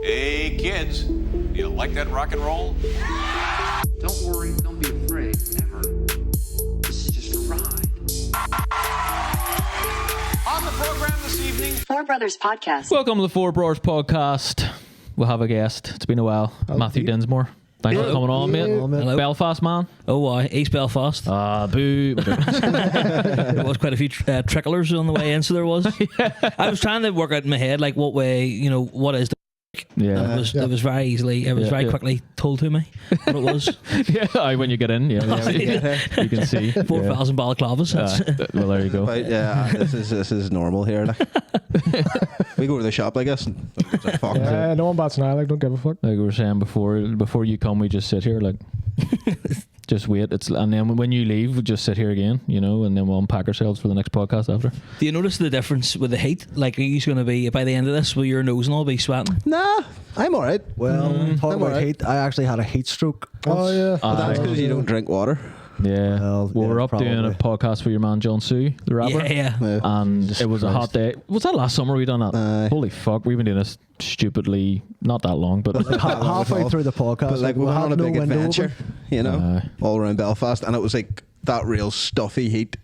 Hey kids, do you like that rock and roll? Don't worry, don't be afraid, ever. This is just a ride. On the program this evening, Four Brothers Podcast. Welcome to the Four Bros Podcast. We'll have a guest. It's been a while. Matthew Dinsmore. Thanks for coming on, mate. Hello. Belfast, man. Oh, East Belfast. Boo. There was quite a few tricklers on the way in, so there was. I was trying to work out in my head, like, what way, what is the... Yeah. It was very easily, it was very quickly told to me what it was. Yeah, when you get in, you can see. 4,000 balaclavas. Well, there you go. But, this is normal here. Like. We go to the shop, I guess. And fuck. Yeah, no one bats an eye, like, don't give a fuck. Like we were saying before you come, we just sit here, like, just wait. And then when you leave, we just sit here again, and then we'll unpack ourselves for the next podcast after. Do you notice the difference with the heat? Like, are you going to be, by the end of this, will your nose and all be sweating? Nah, I'm alright. Well, talking about alright. heat, I actually had a heat stroke once. Oh, yeah. But that's because you don't drink water. Yeah. Well, we're up probably. doing a podcast with your man John Sue, the rapper. Yeah. And it was a hot day. Was that last summer we done that? Aye. Holy fuck, we've been doing this stupidly, not that long, but Like, halfway through the podcast, But like we went had on a no big window adventure, open. all around Belfast, and it was like that real stuffy heat.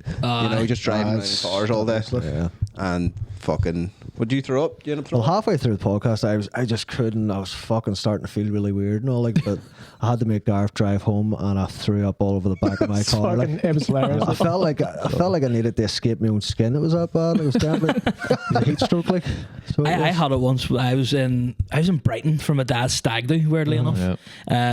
Just driving around in it's cars all day, yeah. and fucking. Would you throw up? Do you end up throwing Well, up? halfway through the podcast, I just couldn't. I was fucking starting to feel really weird and all, like, but I had to make Gareth drive home, and I threw up all over the back of my It's car. fucking, Like, it was hilarious. I felt like I needed to escape my own skin. It was that bad. It was definitely a heat stroke, like. So it I was. had it once. I was in Brighton for my dad's stag do, weirdly enough.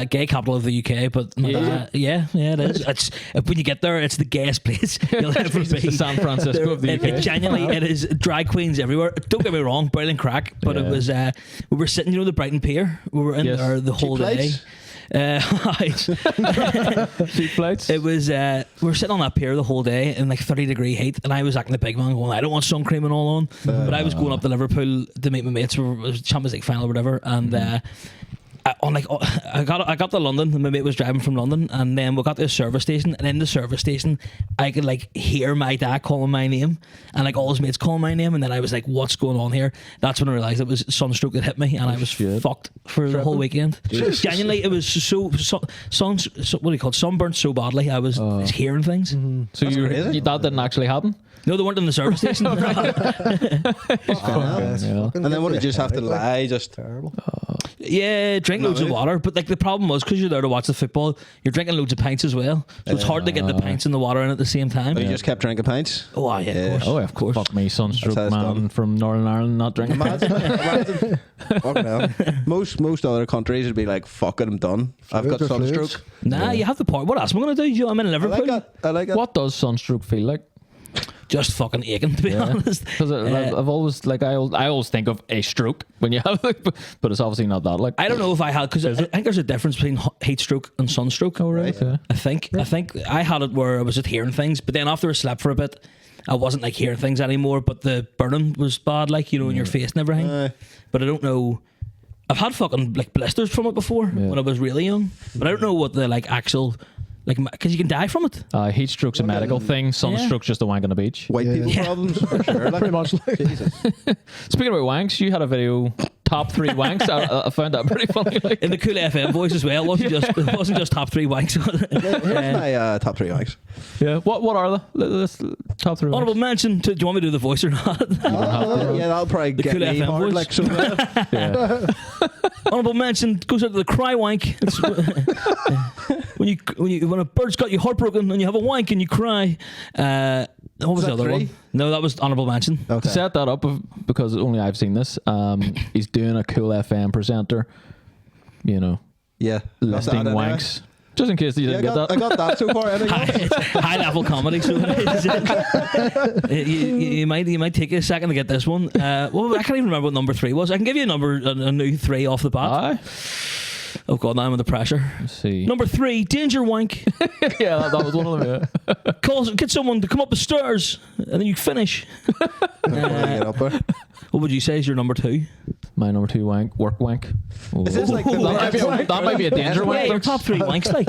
Gay capital of the UK, but my dad, it is. It's when you get there, it's the gayest place you'll ever be. It's the San Francisco of the UK. It genuinely, it is drag queens everywhere. Don't get me wrong, brilliant crack, but it was. We were sitting, the Brighton Pier. We were in there the whole day. cheap flights. It was we were sitting on that pier the whole day in like 30-degree heat, and I was acting the big man going, I don't want sun cream and all on, but I was going up to Liverpool to meet my mates for a Champions League final or whatever, and I got to London, and my mate was driving from London, and then we got to a service station, and in the service station I could like hear my dad calling my name, and like all his mates calling my name, and then I was like, what's going on here? That's when I realised it was sunstroke that hit me, and I was fucked for the whole weekend. Genuinely, it was so what do you call it? Sunburnt so badly. I was hearing things. So that didn't actually happen? No, they weren't in the service station. And then what did you just have to lie? Just Terrible. Yeah, drink loads of water, but like the problem was because you're there to watch the football, you're drinking loads of pints as well, so it's hard to get the pints and the water in at the same time. you just kept drinking pints. Oh yeah, of course. Fuck me, sunstroke That's how it's man done. from Northern Ireland not drinking. Imagine. Fucking hell. Most other countries would be like, "Fuck it, I'm done. I've got Fluids or sunstroke." fluids? Nah, you have the part. What else am I going to do? I'm in I Liverpool. like it. What does sunstroke feel like? Just fucking aching, to be honest. Because I've always I always think of a stroke when you have it, but it's obviously not that. Like, I don't know if I had, because I think there's a difference between heat stroke and sunstroke. Oh, right. Okay. I think I had it where I was just hearing things, but then after I slept for a bit, I wasn't like hearing things anymore, but the burning was bad, like, in your face and everything. But I don't know. I've had fucking like blisters from it before when I was really young, but I don't know what the like actual, like, because you can die from it. Heat stroke's a medical thing. Sunstroke's just a wank on the beach. White people problems for sure. Like, Pretty much. Like, Jesus. Speaking about wanks, you had a video top 3 wanks. I found that pretty funny. Like, In the Cool FM voice as well. It wasn't just top 3 wanks. Here's my top 3 likes. yeah. What are the top 3 wanks? Honorable mention. Do you want me to do the voice or not? Yeah, that'll probably get Cool me FM hard. voice. Like, so, Yeah. Honorable mention goes out to the cry wank. It's, when a bird's got you heartbroken and you have a wank and you cry. What was the other 3? one? No, that was honorable mention. okay. Set that up because only I've seen this. He's doing a Cool FM presenter. Yeah. Listing Anyway. wanks. Just in case you Yeah, didn't get that. I got that so far. Anyway. High level comedy. So you might take a second to get this one. Well, I can't even remember what number 3 was. I can give you a new 3 off the bat. Aye. Oh god, now I'm under pressure. Let's see. Number 3, danger wank. Yeah, that was one of them. Yeah. Get someone to come up the stairs and then you finish. Get up there. What would you say is your number 2? My number 2 wank, work wank. Oh. Is this like the that might be a danger Yeah, wank. your top 3 wanks, like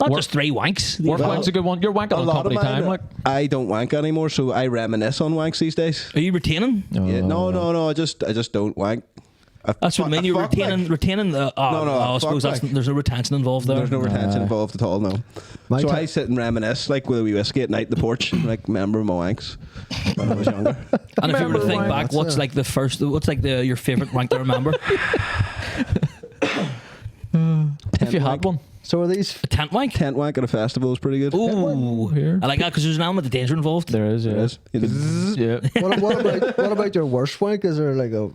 not just 3 wanks. Work wank's a good one. You're wanking A on lot company of mine, time, like. I don't wank anymore, so I reminisce on wanks these days. Are you retaining? Yeah, no, I just don't wank. That's what I mean. You're fuck wank. retaining the. No, I suppose fuck wank. there's no retention involved there. There's no retention involved at all, no. My So ti- I sit and reminisce, like, with a wee whiskey at night in the porch, like, remember my wanks when I was younger. And if you were to Remember think wank, back, that's what's it. like the first? What's like your favorite wank to remember? If you had one. So are these? A tent wank. Tent wank at a festival is pretty good. Ooh, Here. I like that because there's an element of danger involved. There is, yeah. It is. It is. Yeah. What about your worst wank? Is there like a?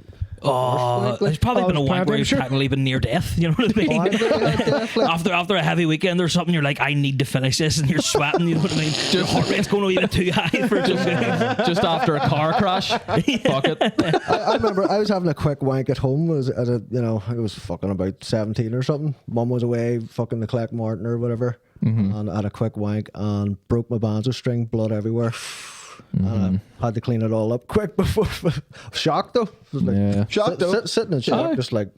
Oh, there's probably been a wank where you've Predator. technically been near death. You know what I mean? after a heavy weekend or something, you're like, I need to finish this, and you're sweating. You know what I mean? Your heart rate's going a bit too high for just. Just after a car crash. Fuck it. I remember I was having a quick wank at home. I was fucking about 17 or something. Mum was away fucking the Clegg Martin or whatever, and I had a quick wank and broke my banjo string, blood everywhere. And I had to clean it all up quick before. Shocked though. It was like, Yeah. Shocked though. sitting in shock, just like.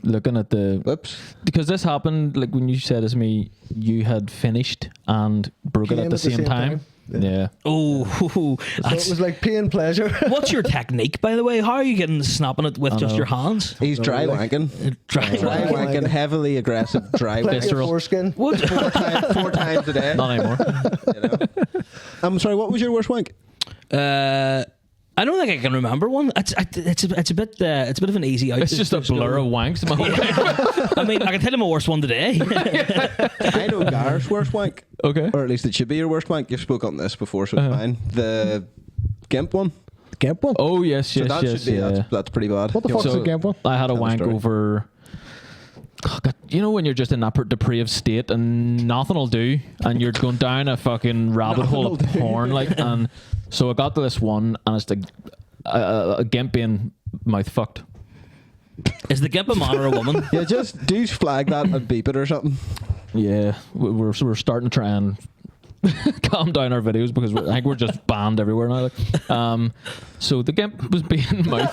Looking at the. Whoops. Because this happened, like when you said to me, you had finished and broke it Came at the same time. Yeah. Oh, So it was like pain, pleasure. what's your technique, by the way? How are you getting snapping it with just your hands? He's dry wanking. Dry Dry wanking, heavily aggressive dry Plenty of visceral. foreskin. What? 4 times a day. Not anymore. You know? I'm sorry, what was your worst wank? I don't think I can remember one. It's a bit of an easy out. It's just a blur of wanks. I mean, I can tell you my worst one today. I know Gar's worst wank. Okay. Or at least it should be your worst wank. You've spoke on this before, so it's fine. The Gimp one. Gimp one. Oh, yes, So yes, that yes. should be, Yeah. that's pretty bad. What the fuck's So- a Gimp one? I had a Tell the wank story. over. Oh, God, you know when you're just in that depraved state and nothing will do, and you're going down a fucking rabbit hole of porn, like, and so I got to this one, and it's like a gimp being mouth fucked. Is the gimp a man or a woman? Yeah, just do flag that and beep it or something. Yeah, we're starting to try and calm down our videos because I think we're just banned everywhere now. Like. So the gimp was being mouth.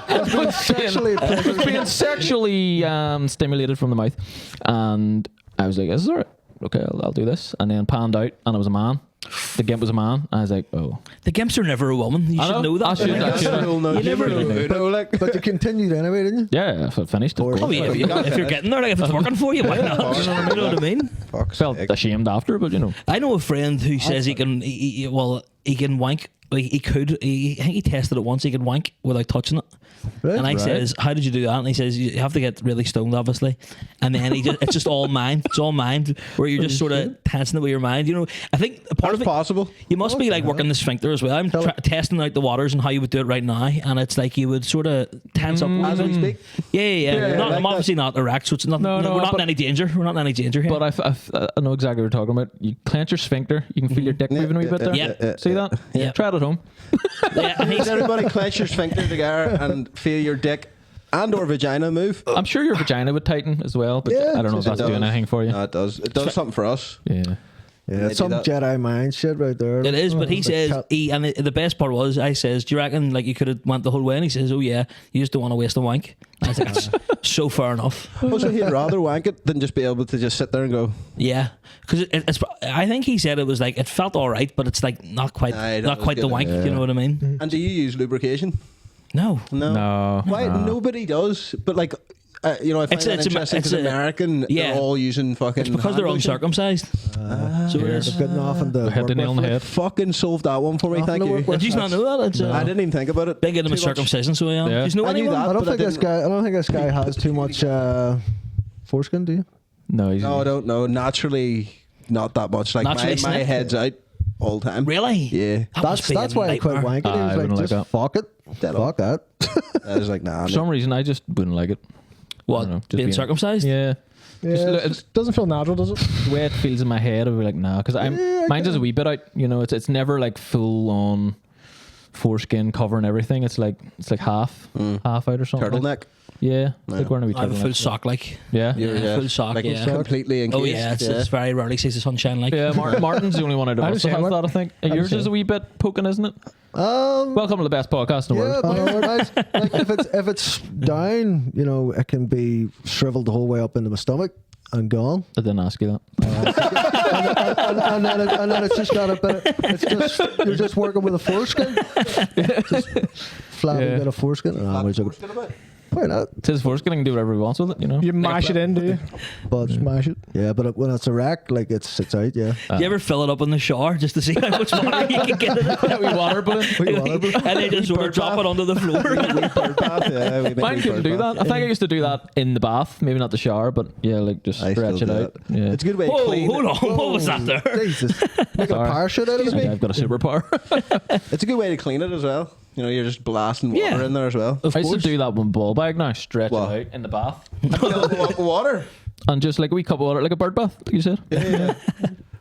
was being sexually stimulated from the mouth, and I was like, "This is alright. Okay, I'll do this." And then panned out, and it was a man. The gimp was a man. I was like, "Oh, The gimps are never a woman. You I should know that. I should. You never But you continued anyway, didn't you? Yeah, I finished it. Oh, yeah, if you're getting there, like if it's working for you, why not? You know what I mean? Fuck's Felt sake. ashamed after, but you know. I know a friend who says he can wank. Like I think he tested it once. He could wank without touching it. Right. And I says, "How did you do that?" And he says, "You have to get really stoned, obviously." And then it's just all mind. It's all mind, where you're just sort of tensing it with your mind. You know, I think a part That's of it. possible. You must be like working the sphincter as well. I'm testing out the waters and how you would do it right now, and it's like you would sort of tense up As we speak. Yeah. like I'm obviously not erect, so it's nothing. No, we're not in but- any danger. We're not in any danger here. But I know exactly what you're talking about. You clench your sphincter. You can feel your dick moving a wee bit there. Yeah. See that? Yeah. Try it at home. yeah, and Does everybody clench your sphincter together and feel your dick and or vagina move? I'm sure your vagina would tighten as well, but Yeah, I don't know if It that's does. doing anything for you. No, it does. It does something for us. Yeah. Yeah, They it's do some that. Jedi mind shit right there. it is. But he Like says cat- and the best part was I says, "Do you reckon like you could have went the whole way?" And he says, "Oh yeah, you just don't want to waste a wank." I was like, "That's so fair enough." Also, he'd rather wank it than just be able to just sit there and go, Yeah, because it's. I think he said it was like it felt all right, but it's like not quite, Aye, that not was quite the good. wank. Yeah. You know what I mean? and do you use lubrication? No. No. Why? no. Nobody does. But like, I find It's that a- interesting it's because a- American, yeah. they're all using fucking. It's because they're hand lotion. uncircumcised. So it They're is. good enough and I hit the nail on the head. Fucking solved that one for me. Nothing Thank to you. work with. Did you not know that? It's I didn't even think about it. big into Too my much. circumcision, so I am. Yeah. Do you know I knew anyone? that. I don't but I think this didn't- guy. I don't think this guy has too much foreskin. Do you? No, he's, No, I don't know. Naturally, not that much. Like Naturally my snipped? head's out all the time. Really? Yeah. That must be That's a why I quit nightmare. wanking. He I was wouldn't like, like just that. fuck it. Dead Fuck that. I was like, nah. for some reason, I just wouldn't like it. I What? don't know, just Being circumcised? Yeah. Yeah, Just look- it just doesn't feel natural, does it? The way it feels in my head, I'd be like, nah, because mine's just a wee bit out. You know, it's never like full on foreskin covering everything. It's like half out or something. Turtleneck. Yeah, it's like Yeah. wearing a wee I have a full turtleneck. sock, like. Yeah. Yeah, full sock, Like yeah. completely encased. Oh yeah, it's very rarely sees the sunshine, like. Yeah, Martin's the only one out of I us that understand has what- that, I think. I Yours understand. is a wee bit poking, isn't it? Welcome to the best podcast in the Yeah, world. no, we're nice. Like if it's down, you know, it can be shriveled the whole way up into my stomach and gone. I didn't ask you that. and then it's just got a bit. It's just you're just working with a foreskin. Just flabby bit of foreskin. Why not? It's his foreskin, he can do whatever he wants with it, you know. You mash it in, do you? But Smash it. yeah, but when it's a wreck, like it's out. Yeah. Do you ever fill it up in the shower just to see how much water you can get in it? We water balloon. And then just sort of drop it onto the floor. Mine couldn't do that. I think I used to do that in the bath, maybe not the shower, but yeah, like just I stretch still it do out. it. Yeah. It's a good way to Whoa, clean. hold on. What was that there? Jesus, make a Sorry. parachute out of Yeah, it. I've got a superpower. It's a good way to clean it as well. You know, you're just blasting water Yeah. in there as well. I used to do that with ball bag now, stretch What? it out in the bath. Fill it up with water. And just like a wee cup of water, like a bird bath, like you said. Yeah.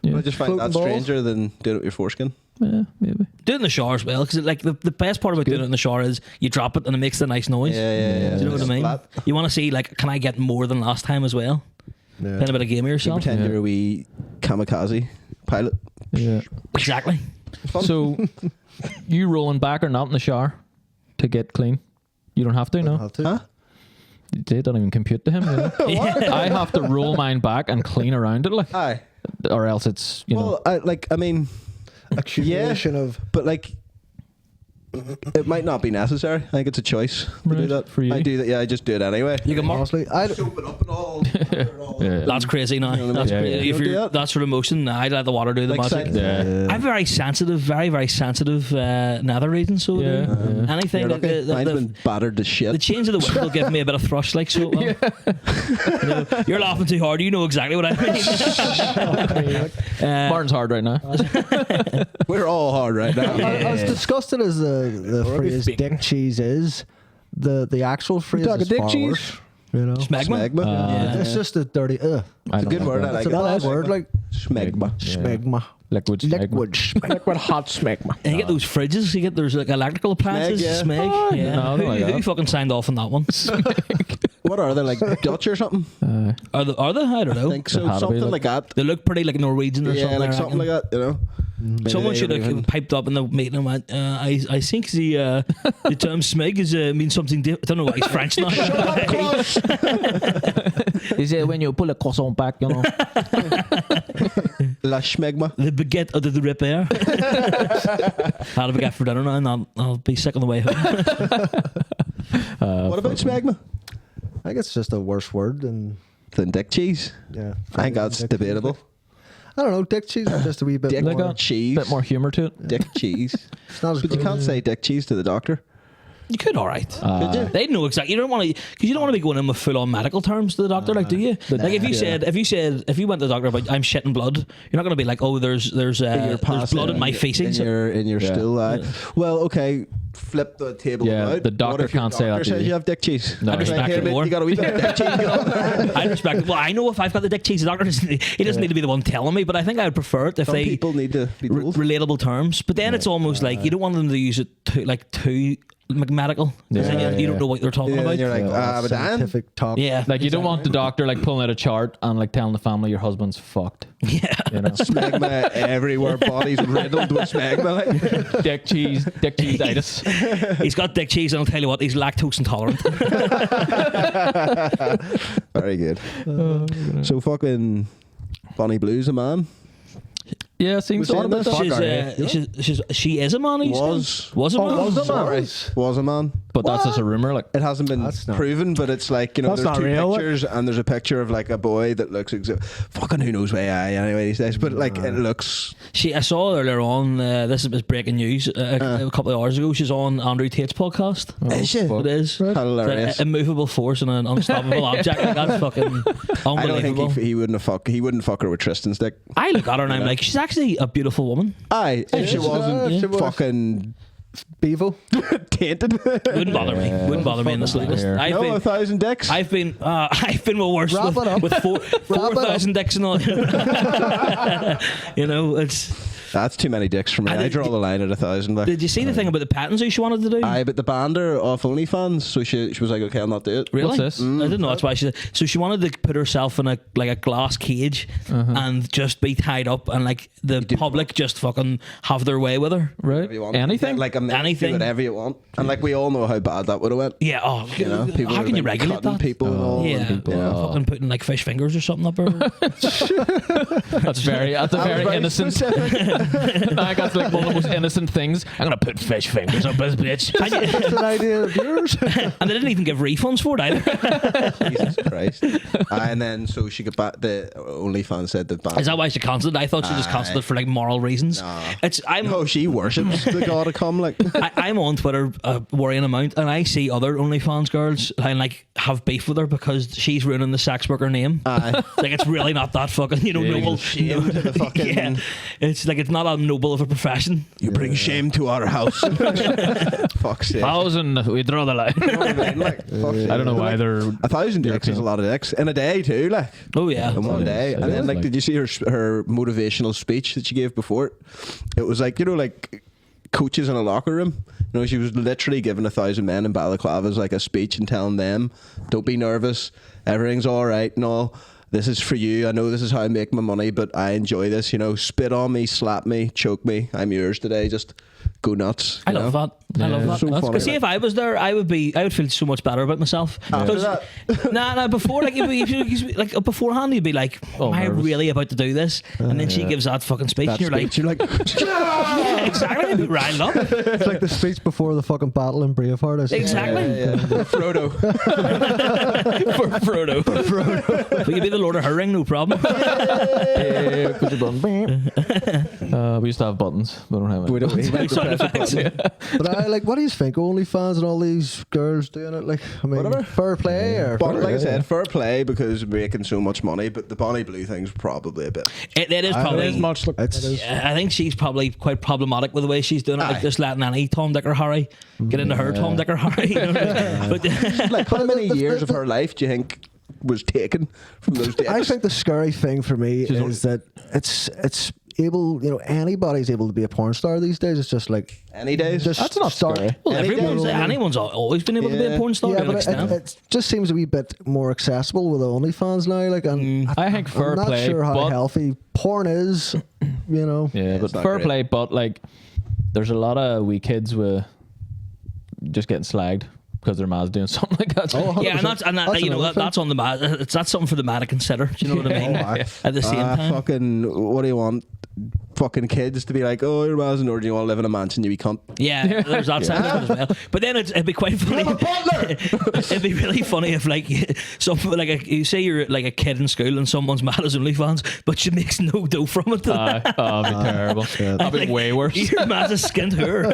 Yeah. I just find that Floating balls. stranger than doing it with your foreskin. Yeah, maybe. Do it in the shower as well, because like the best part about doing it in the shower is you drop it and it makes a nice noise. Yeah. Do you know what I mean? Flat. You want to see like, can I get more than last time as well? Yeah. Playing a bit of game of You yourself. pretend you're a wee kamikaze pilot. Yeah. Exactly. So, you rolling back or not in the shower to get clean? You don't have to, no? Have to. Huh? They don't even compute to him. You know? I have to roll mine back and clean around it, like, Aye. or else it's Well, I mean, Accumulation of. but like, it might not be necessary. I think it's a choice to do Right, that. for you. I do that. Yeah, I just do it anyway. You can mark. Honestly, I Soap it up and all. Yeah. That's crazy now. You know what I That's mean? crazy. Yeah. If Don't do you're that. that sort of motion, I'd let the water do the Like magic. side- I'm very sensitive, very sensitive nether region. So Yeah, yeah. anything You're like lucky. Mine's been battered to the shit. change of the wind will give me a bit of thrush, like so. You know, you're laughing too hard. You know exactly what I mean. Martin's hard right now. We're all hard right now. As disgusting as the phrase "dick cheese" is, the actual phrase talking is dick far cheese? worse. You know, Smegma. Smegma. Yeah. it's just a dirty. I It's a don't good like word. that. I like It's a bad it. word, like Smegma. smegma, Liquid smegma. liquid smegma. Liquid hot smegma. And you get those fridges. You get there's like electrical appliances. yeah. Smeg. Oh, yeah. no, I don't like who that. fucking signed off on that one? What are they, like Dutch or something? Are they? I don't I know. think so. It had to be, Something like- like that. They look pretty like Norwegian or Yeah, something. like I something like reckon. that, you know? Someone Maybe should they have even- piped up in the meeting and went, I think the term smeg is means something different. I don't know why he's French now. Is it when you pull a croissant back, you know? La Smegma. The baguette of the repair. Had a baguette for dinner now, and I'll be sick on the way home. What about Smegma? I think it's just a worse word than Than dick cheese. yeah. I think that's Dick cheese. debatable. I don't know. Dick cheese is just a wee bit Dick more. Like a cheese. bit more humour to it. Dick cheese. It's not as But you good. can't say dick cheese to the doctor. You could, all right. Could you? They know exactly. You don't want to, because you don't want to be going in with full on medical terms to the doctor, like, do you? Like, if you went to the doctor about I'm shitting blood, you're not going to be like, oh, there's blood in my feces. In your Yeah. stool. Aye. Well, okay. Flip the table Yeah, about. the doctor What if your can't say that doctor to says you. you have dick cheese. No. I respect Here, it mate, more. you got a wee bit of dick cheese. I respect it. Well, I know if I've got the dick cheese, the doctor he doesn't need to be the one telling me, but I think I would prefer it if Some they people need to be told. relatable terms. But then it's almost like you don't want them to use it too medical. 'Cause then you don't know what they're talking Yeah, about. and you're like, Yeah, but Dan. scientific talk. Yeah. Like, you don't want the doctor, like, pulling out a chart and, like, telling the family your husband's fucked. Yeah. You know? Smegma everywhere, bodies riddled with smegma. Like. dick cheese-itis. He's got dick cheese, and I'll tell you what, he's lactose intolerant. Very good. So fucking Bonnie Blue's a man. Yeah, seems Was odd in about this? that. She is a man. You Was. said? Was a man. was a man. Sorry. Was a man. But that's just a rumour, like. It hasn't been That's not- proven, but it's like, you know, That's there's not two real, like. pictures, and there's a picture of like a boy that looks fucking who knows where I anyway these days, but like it looks. I saw earlier on. This is breaking news. A couple of hours ago, she's on Andrew Tate's podcast. Is she? fuck. It is. Hilarious. It's an immovable force and an unstoppable object. Like, that's fucking I don't unbelievable. think he wouldn't fuck her with Tristan's dick. I look at her and I'm like, she's actually a beautiful woman. Aye, if she is. wasn't She was. fucking Bevo. tainted. Wouldn't bother me. Wouldn't bother me in the slightest. here. I've No, been 1,000 dicks. I've been worse Wrap it up. with Wrap it 4,000 dicks and all. You know, it's That's too many dicks for me. I draw the line at 1,000. Like. Did you see the thing about the patents she wanted to do? Aye, but the banned her off OnlyFans, so she was like, okay, I'll not do it. Really? What's this? I didn't know that's why she. So she wanted to put herself in a glass cage and just be tied up, and like the public just fucking have their way with her. Right. Whatever you want. Anything? Like Anything. do whatever you want, and like we all know how bad that would have went. Yeah. Oh, You know, people how would can you have been regulate cutting that? people and all. Yeah, and- fucking putting like fish fingers or something up her. That's a very innocent. I got like one of the most innocent things. I'm gonna put fish fingers up his bitch. That's an idea of yours. And they didn't even give refunds for it either. Jesus Christ. And then so she got back. The OnlyFans said that. Is that why she cancelled it? I thought she just cancelled it for like moral reasons. No, she worships the god of cum. Like, I'm on Twitter a worrying amount, and I see other OnlyFans girls and like have beef with her because she's ruining the sex worker name. aye. Like it's really not that fucking noble. Shame to the fucking. Yeah, it's like it's not a noble of a profession. You bring shame to our house. Fuck's sake. 1,000. We draw the line. You know what I mean? Like, fuck's sake. I don't know why they're. 1,000 dicks is a lot of dicks in a day too. Like. Oh yeah. In one day. And then, like, like- did you see her motivational speech that she gave before? It was like, you know, like coaches in a locker room. You know, she was literally giving 1,000 men in balaclavas like a speech and telling them, don't be nervous, everything's all right and all. This is for you. I know this is how I make my money, but I enjoy this. You know, spit on me, slap me, choke me. I'm yours today. Just go nuts. I love that. I love that. So funny. Because see, if I was there, I would feel so much better about myself. After 'Cause- that? nah, before like like beforehand, you'd be like, "Am I nervous. really about to do this?" And then she gives that fucking speech, That and you're speech, like, you're like, "Yeah, exactly." I'd be riled up. It's like the speech before the fucking battle in Braveheart. Exactly. Frodo. For Frodo. We could be the Lord of her ring, no problem. Yeah, push a button. We used to have buttons. We don't have it. We don't Sound effects. But I like, what do you think? OnlyFans and all these girls doing it? Like, I mean, Whatever. fair play or But like I said, fair play because we're making so much money, but the Bonnie Blue thing's probably a bit. It is It probably. It is much. Look, It's- it is. I think she's probably quite problematic with the way she's doing it, like Aye. just letting any Tom, Dick or Harry get into her Tom, Dick or Harry. You know what I mean? But Like, how many years of her life do you think was taken from those days? I think the scary thing for me is that it's able, you know, anybody's able to be a porn star these days. It's just like any days. just That's not start. scary. well, Any everyone's day. anyone's always been able to be a Yeah. porn star Yeah, to an but extent. it just seems a wee bit more accessible with OnlyFans now. Like, and I think fair I'm not play, sure how but healthy porn is. You know, yeah, it's but not fair great. play. But like, there's a lot of wee kids with just getting slagged because their ma's doing something like that. Yeah, and that's That's you know another thing. that's on the mat. That's something for the man to consider. Do you know what I mean? At the same time. Fucking, what do you want? Fucking kids to be like, oh, your man's an order, you want to live in a mansion, you cunt. Yeah, there's that side of it as well. But then it'd be quite funny. It'd be really funny if like you say you're like a kid in school and someone's mad as OnlyFans, but she makes no dough from it. It'd be terrible. That'd be Like, way worse. Your man's a skint her.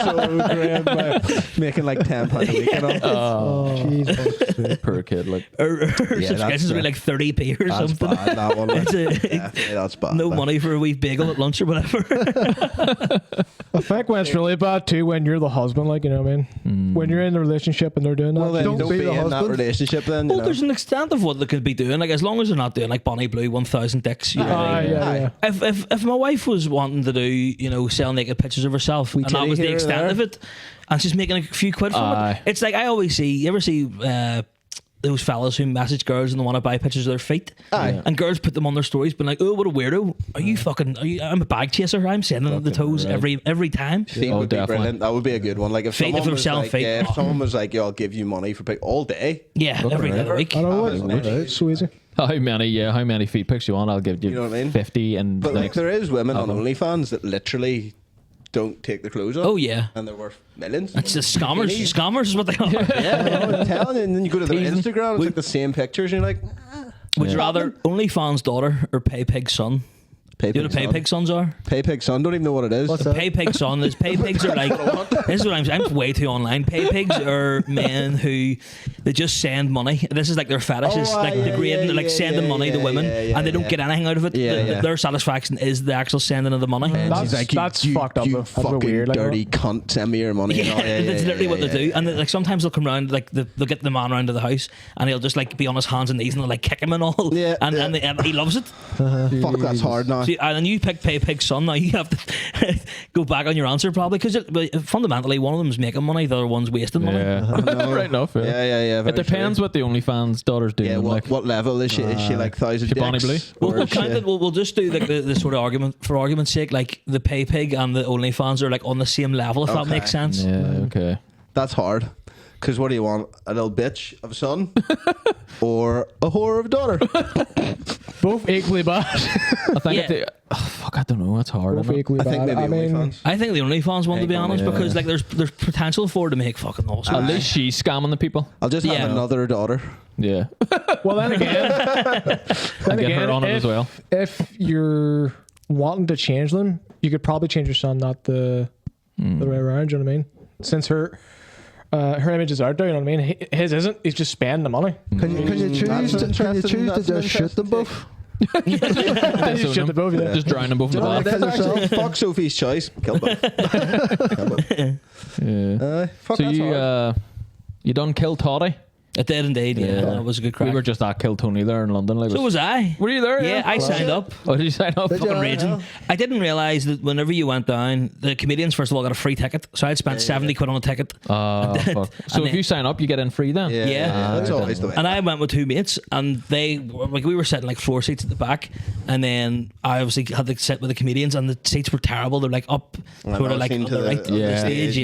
So great, man. Making like £10 a week and all. Jesus. Per kid, like Her Yeah, subscriptions would be like 30p or That's something. bad, that one. It's Definitely, that's bad. no like. money for a wee bagel at lunch or whatever. I think when it's really bad too, when you're the husband, like, you know what I mean? When you're in a relationship and they're doing that. Well, then Don't don't be be the in that husband. relationship then. Well, you know. there's an extent of what they could be doing. Like as long as they're not doing like Bonnie Blue 1,000 dicks. You know what I mean? yeah. If my wife was wanting to do, you know, sell naked pictures of herself, and that titty was the here or extent there. of it, and she's making a few quid from Aye. it, it's like I always see. You ever see those fellas who message girls and they want to buy pictures of their feet? Aye. And girls put them on their stories, being like, "Oh, what a weirdo! Are you fucking? I'm a bag chaser. I'm sending the toes every time." Feet Oh, would be definitely. brilliant. That would be a good one. Like if Feet, if someone they're was selling like, feet. yeah, if someone was like, "Yo, I'll give you money for pic all day." Yeah, every day of the week. I don't know That what. is It's so easy. how many feet pics you want? I'll give you, You know what I mean? 50 and But like, next. there is women on OnlyFans that literally don't take their clothes off. Oh yeah, and they're worth millions. it's just scammers. Scammers is what they are. Yeah, I'm telling you. And then you go to their Instagram, it's like the same pictures, and you're like, Would you rather OnlyFans daughter or Pay Pig son? Pay Do you know what Pay Pig sons are? Pay Pig son. Don't even know what it is. What's The that? Pay Pig son is Pay Pigs are like this is what I'm way too online. Pay Pigs are men who they just send money. This is like their fetish. It's Oh, like yeah, degrading, yeah, like yeah, sending yeah, money to yeah, women, yeah, and they don't yeah. get anything out of it. Yeah, yeah. Their satisfaction is the actual sending of the money. And That's- she's like, that's you fucked up, You though. That's a bit fucking weird, like, dirty cunt. Send me your money. and all. Yeah, that's literally what they do. And yeah. like sometimes they'll come round, like they'll get the man round to the house, and he'll just like be on his hands and knees, and they'll like kick him and all. Yeah, and yeah. and he loves it. Fuck, that's hard now. See, and you picked Pay Pig Son. Now you have to go back on your answer probably because fundamentally one of them's making money, the other one's wasting money. Yeah, right enough. Yeah, Yeah. It very depends true. what the OnlyFans daughter's doing. Yeah, like, what level is she? Is she like 1,000 she Bonnie dicks? Blue? We'll count it. We'll just do like the sort of argument for argument's sake. Like the Pay Pig and the OnlyFans are like on the same level, if that Okay. makes sense. yeah, okay. That's hard. Because what do you want? A little bitch of a son? Or a whore of a daughter? Both equally bad. I think Yeah. fuck, I don't know. It's hard. Both isn't it? equally I bad. think maybe I mean, OnlyFans. I think the OnlyFans one, to be Yeah. honest, because like there's potential for her to make fucking awesome. At least she's scamming the people. I'll just have Yeah. another daughter. Yeah, well, then again, and get her on it as well. If you're wanting to change them, you could probably change your son, not the way around. Do you know what I mean? Since her image is out there, you know what I mean. His isn't. He's just spending the money. Can you choose? Can you choose to just shoot them both? You shoot the both, yeah. Just drown them both in the know, bath. kill yourself. Fuck Sophie's choice. Kill both. Kill both. Yeah. Fuck, So that's hard. you done Kill Toddy? It did indeed. Yeah, that was a good crack. We were just at Kill Tony there in London. Like, so was I. Were you there? Yeah, I signed up. Oh, did you sign up? Did you? Fucking raging. Yeah. I didn't realise that whenever you went down, the comedians first of all got a free ticket. So I'd spent 70 quid on a ticket. Fuck. So And if you sign up, you get in free then? Yeah. That's always the way. And I went with two mates, and they like we were sitting like floor seats at the back, and then I obviously had to sit with the comedians, and the seats were terrible. They're like up, Well, sort of I've like seen on to the the- right on of the the stage, stage.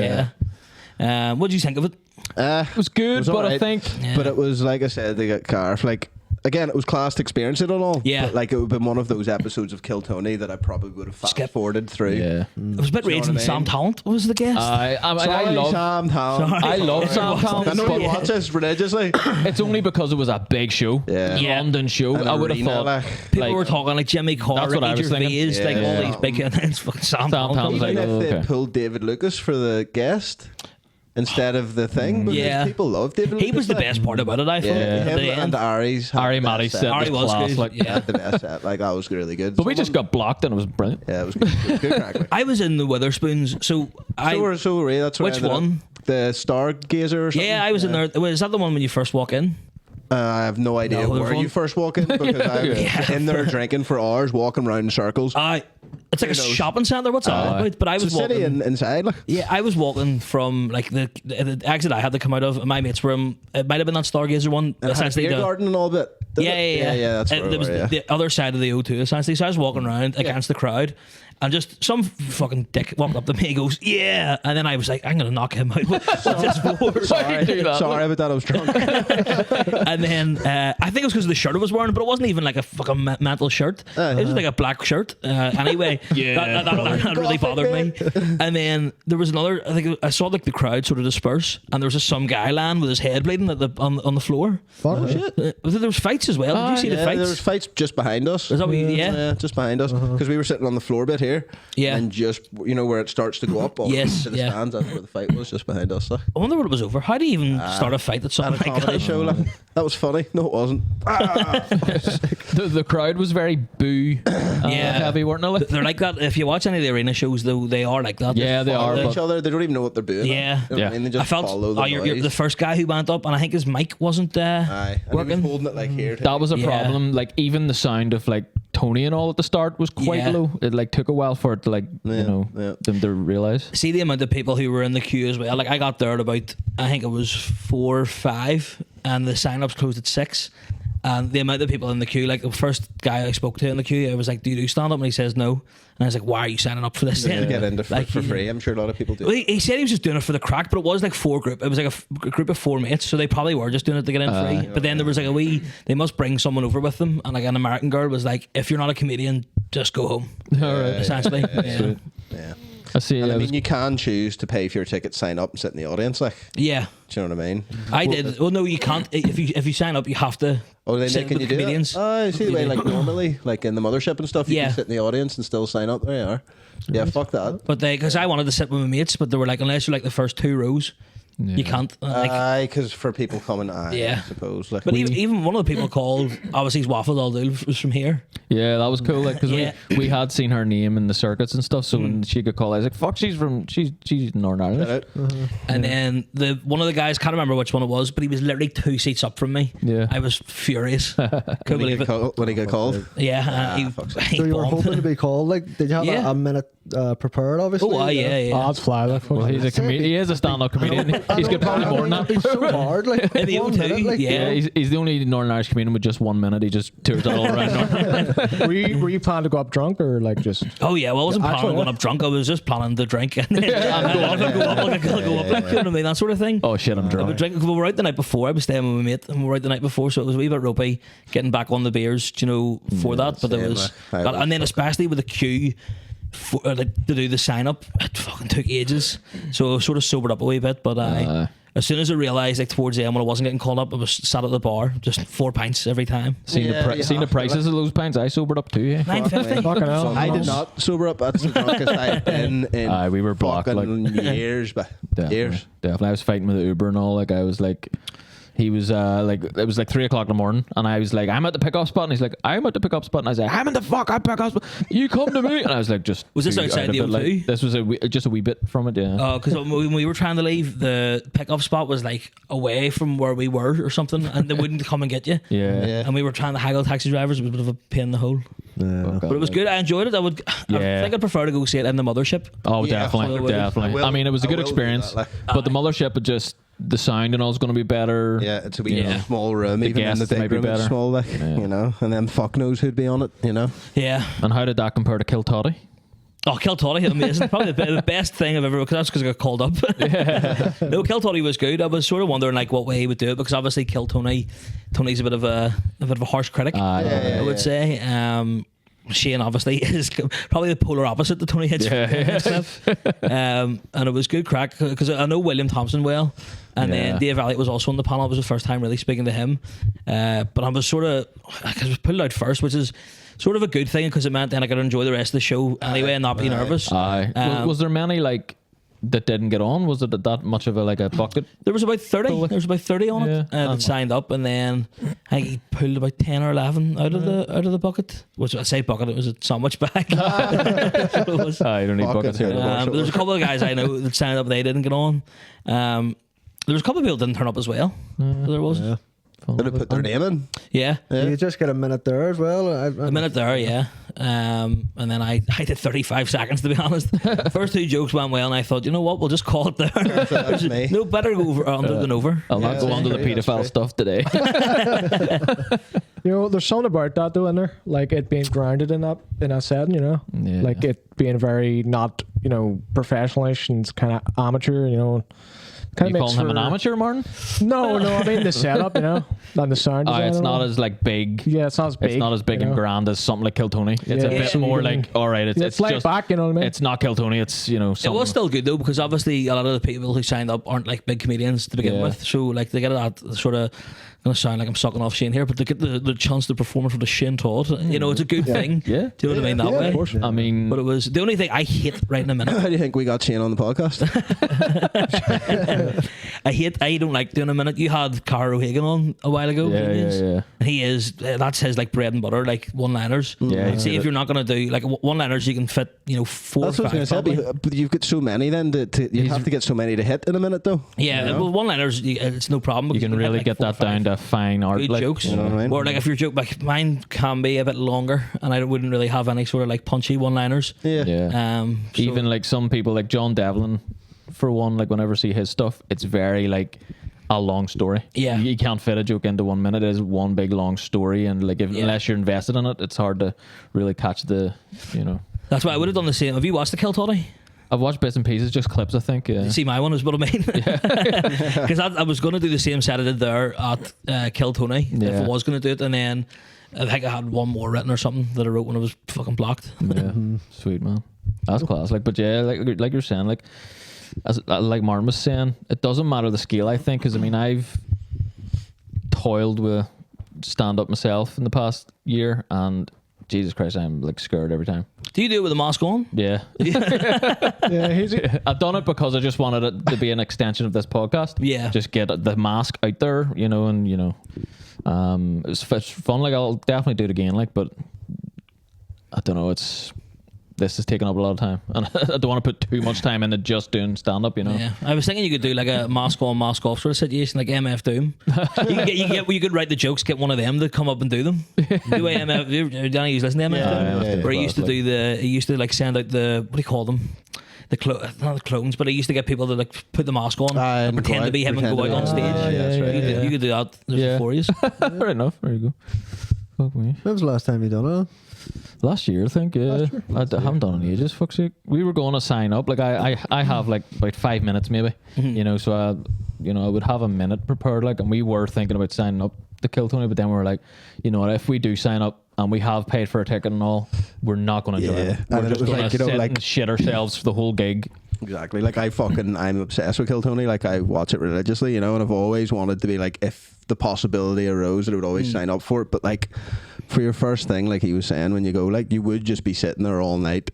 Yeah. What did you think of it? It was good, was but I alright. think But it was, like I said, they got carved. Like, again, it was class to experience it and all. Yeah. But, like, it would have been one of those episodes of Kill Tony that I probably would have fast Skip. forwarded through. yeah. It was a bit Do you know raging. what I Sam mean? Talent was the guest. I Sorry, love Sam Town. Sorry. I love Sam I Talent. know you but watch this religiously. It's only because it was a big show, Yeah. Yeah. London show. An I would have arena, thought like- People were talking like Jimmy Carr, That's what I Ricky was thinking. Gervais, like all Yeah. these big and then it's fucking Sam Talent Talent. was Even like, if oh, they okay. pulled David Lucas for the guest instead of the thing, because Yeah. people love David Lucas. He was the like. best part about it, I thought. Yeah, At him the end. and Ari's had Ari the best Matty set. said Ari was was class. good, Like, yeah. Had the best set. Like, that was really good. but we just got blocked and it was brilliant. Yeah, it was good. It was good crack. Like. I was in the Witherspoons, so I. So were we. That's where I Which ended up. one? The Stargazer or something? Yeah, I was in there. Is that the one when you first walk in? I have no idea No, where there's you one- first walk in because I was Yeah. in there drinking for hours, walking around in circles. It's like a Who knows? shopping centre. What's that about? But I It's a was city walking. inside. Like. Yeah, I was walking from like the exit I had to come out of. And my mates were in, it might have been that Stargazer one. And it had a Essentially, beer garden and all bit. Did yeah, it? yeah. That's where There was we were, yeah. the other side of the O2 essentially. So I was walking around against the crowd, and just some fucking dick walked up to me and goes, "Yeah," and then I was like, "I'm gonna knock him out." What's this for? Sorry, do that. Sorry about that. I was drunk. And then I think it was because of the shirt I was wearing, but it wasn't even like a fucking mental shirt. It was just like a black shirt. Anyway, Yeah, that really bothered me. And then there was another. I think I saw like the crowd sort of disperse, and there was just some guy lying with his head bleeding at on the floor. Fuck Shit. There was fights as well. Did you see the Yeah, fights? there was fights just behind us. Is that what you- yeah? just behind us because we were sitting on the floor bit here. Yeah. and just where it starts to go up. All Yes, to the yeah. stands. That's where the fight was, just behind us. Like. I wonder what it was over. How do you even start a fight at At something a like comedy that? show, like. That was funny. No, it wasn't. The crowd was very boo Yeah. heavy, weren't they? Like? They're like that. If you watch any of the arena shows, though, they are like that. Yeah, they are. Follow each But other. They don't even know what they're doing. Yeah. You know what I mean? They just I felt follow the you're noise. the first guy who went up, and I think his mic wasn't Aye. And he working. was holding it like here. that was a Yeah. problem. Like even the sound of like Tony and all at the start was quite Yeah. low. It like took a while for it to like Yeah. them to realize. See the amount of people who were in the queue as well. Like I got there at about, I think it was 4 or 5, and the sign-ups closed at 6. And the amount of people in the queue, like the first guy I spoke to in the queue, I was like, "Do you do stand up?" And he says no. And I was like, "Why are you signing up for this?" To then?" get into Like, for free. I'm sure a lot of people do. Well, he said he was just doing it for the crack, but it was like it was like a group of 4 mates, so they probably were just doing it to get in free. But then there was like they must bring someone over with them, and like an American girl was like, "If you're not a comedian, just go home." Essentially, yeah. Yeah. I see. And I I mean, was- you can choose to pay for your ticket, sign up, and sit in the audience. Like, Yeah. do you know what I mean? I did. Well, no, you can't. If you sign up, you have to. Oh, they sit making with you do comedians. it? Oh, I see the You way, do. like normally, like in the mothership and stuff, you Yeah. can sit in the audience and still sign up. There you are. Yeah, fuck that. But because I wanted to sit with my mates, but they were like, unless you're like the first 2 rows, You can't. Like, because for people coming, Yeah. I suppose. Like, but even one of the people called, obviously, he's Waffle Daldul was from here. Yeah, that was cool. Like, because Yeah. we had seen her name in the circuits and stuff. So when she got called, I was like, "Fuck, she's Northern Irish." And then one of the guys, can't remember which one it was, but he was literally 2 seats up from me. Yeah. I was furious. Couldn't when believe he it. got called. Yeah, he So you were bombed. hoping to be called? Like, did you have Yeah. a minute prepared? Obviously. Oh, yeah. Oh, that's fly. Like, Well, he's a comedian. He is a stand-up comedian. He's got probably more than that. It's so hard. Like, In the 1 O2, minute, like, yeah. He's the only Northern Irish comedian with just 1 minute. He just tours that all around Northern. were you planning to go up drunk or like just? Oh yeah, well, I wasn't planning actually, on going up drunk. I was just planning to drink and then go up, like, you know what I mean, that sort of thing. Oh shit, I'm I would drunk. drink. We were out the night before. I was staying with my mate, and we were out the night before, so it was a wee bit ropey getting back on the beers, for that. But it was, and then especially with the queue. To do the sign up, it fucking took ages. So I sort of sobered up a wee bit. But as soon as I realised, like towards the end when I wasn't getting called up, I was sat at the bar, just 4 pints every time. Seen the prices of those pints. I sobered up too. Yeah. $9.50. Fucking hell. I did not sober up. That's the drunkest I've been in We were blocked, fucking years, but years. Definitely. I was fighting with the Uber and all. Like I was like, he was like, it was like 3 o'clock in the morning, and I was like, I'm at the pickup spot, and he's like, I'm at the pickup spot, and I was like, I'm in the fucking pickup spot. You come to me, and I was like, just Was this too outside out of the it, like, O2? this was just a wee bit from it, yeah. Oh, because when we were trying to leave, the pickup spot was like away from where we were or something, and they wouldn't come and get you. Yeah. And we were trying to haggle taxi drivers. It was a bit of a pain in the hole, but it was good. I enjoyed it. I think I'd prefer to go see it in the mothership. Oh, Yeah, definitely, definitely. I mean, it was a good I will do experience, that, like. but the mothership, it just the sound and all is going to be better. Yeah, it's a wee Yeah. small room. The Even in the guests might big be room, it's better. small, like, and then fuck knows who'd be on it, Yeah. And how did that compare to Kiltoddy? Oh, Kiltoddy, amazing. Probably the best thing I've ever, because that's because I got called up. No, Kiltoddy was good. I was sort of wondering like what way he would do it, because obviously Tony's a bit of a harsh critic. I would say. Shane obviously is probably the polar opposite to Tony Hinchcliffe. And it was good crack because I know William Thompson well, and then Dave Elliott was also on the panel. It was the first time really speaking to him, but I was sort of, I was pulled out first, which is sort of a good thing because it meant then I could enjoy the rest of the show anyway and not be nervous. Was there many like that didn't get on? Was it that much of a bucket? There was about 30. There was about 30 on it Yeah. that signed up, and then I think he pulled about 10 or 11 out of the bucket. Which I say bucket, it was a sandwich bag. It was. I don't need buckets here. But there's a couple of guys I know that signed up, they didn't get on. There was a couple of people that didn't turn up as well. There was. Yeah. Did it put their name in? Yeah. You just get a minute there as well. A minute there, yeah. And then I did 35 seconds, to be honest. First 2 jokes went well, and I thought, you know what, we'll just call it there. That's me. No, better go over under than over. I'll not go on to the paedophile stuff today. There's something about that though in there, like it being grounded in that setting, Yeah. like it being very not, professionalish and it's kind of amateur, Are you calling him an amateur, Martin? No, I mean the setup, and the sound. Oh, design it's and not all. as big. Yeah, it's not as big. It's not as big and grand as something like Kiltony. It's a Yeah. bit So you more can- like, all right, it's laid just back, you know what I mean? It's not Kiltony. It's It something. was still good though, because obviously a lot of the people who signed up aren't like big comedians to begin Yeah. with, so like they get that sort of, gonna sound like I'm sucking off Shane here, but they get the chance to perform in front of Shane Todd. It's a good thing. Yeah. Do you know what I mean? That Yeah, way. of course. I mean, But it was the only thing I hate right in a minute. How do you think we got Shane on the podcast? I don't like doing a minute. You had Cara O'Hagan on a while ago. Yeah. And he is, that's his like bread and butter, like one-liners. Yeah, And see yeah. if you're not gonna do like one-liners, you can fit 4 or That's what I 5. was going to say. probably. But you've got so many then. You have to get so many to hit in a minute, though. Yeah, well, one-liners, it's no problem. you because can hit, really like, get 4 or that down 5 to fine art. good Like, jokes. You know what I mean? Or like if your joke, like mine can be a bit longer, and I wouldn't really have any sort of like punchy one-liners. Yeah. Yeah. So- Even like some people, like John Devlin, for one, like whenever I see his stuff, it's very like a long story. Yeah. You can't fit a joke into 1 minute. It is one big long story, and like unless you're invested in it, it's hard to really catch the. That's why I would have done the same. Have you watched the Kiltoddy? I've watched bits and pieces, just clips. I think. Yeah. You see my one is what I mean. Because I was going to do the same set I did there at Kiltony if Yeah. I was going to do it, and then I think I had one more written or something that I wrote when I was fucking blocked. Yeah, sweet man, that's class. Like, but yeah, like you're saying, like as like Martin was saying, it doesn't matter the scale. I think because I mean I've toiled with stand up myself in the past year, and Jesus Christ, I'm like scared every time. Do you do it with a mask on? Yeah. Yeah, he's I've done it because I just wanted it to be an extension of this podcast. Yeah. Just get the mask out there, you know, and you know, it's fun. Like I'll definitely do it again. Like, but I don't know. This is taking up a lot of time, and I don't want to put too much time into just doing stand up. You know. Yeah, I was thinking you could do like a mask on, mask off sort of situation, like MF Doom. You could write the jokes, get one of them to come up and do them. Do a MF. Danny used to listen to MF Doom, where he used to do he used to like send out the, what do you call them? Not the clones, but he used to get people to like put the mask on and pretend to be him and go out on stage. You could do that. There's for you. Right enough. There you go. Fuck me. When was the last time you done it? Last year, I think. Yeah, I haven't done it in ages. Fuck's sake. We were going to sign up. Like I have like about 5 minutes maybe. You know, so I would have a minute prepared. Like, and we were thinking about signing up to Kill Tony, but then we were like, you know what? If we do sign up and we have paid for a ticket and all, we're not going to enjoy it. We're just going to sit and shit ourselves for the whole gig. Exactly. Like I'm obsessed with Kill Tony. Like I watch it religiously, you know, and I've always wanted to be like, if the possibility arose, I would always sign up for it. But like for your first thing, like he was saying, when you go, like you would just be sitting there all night,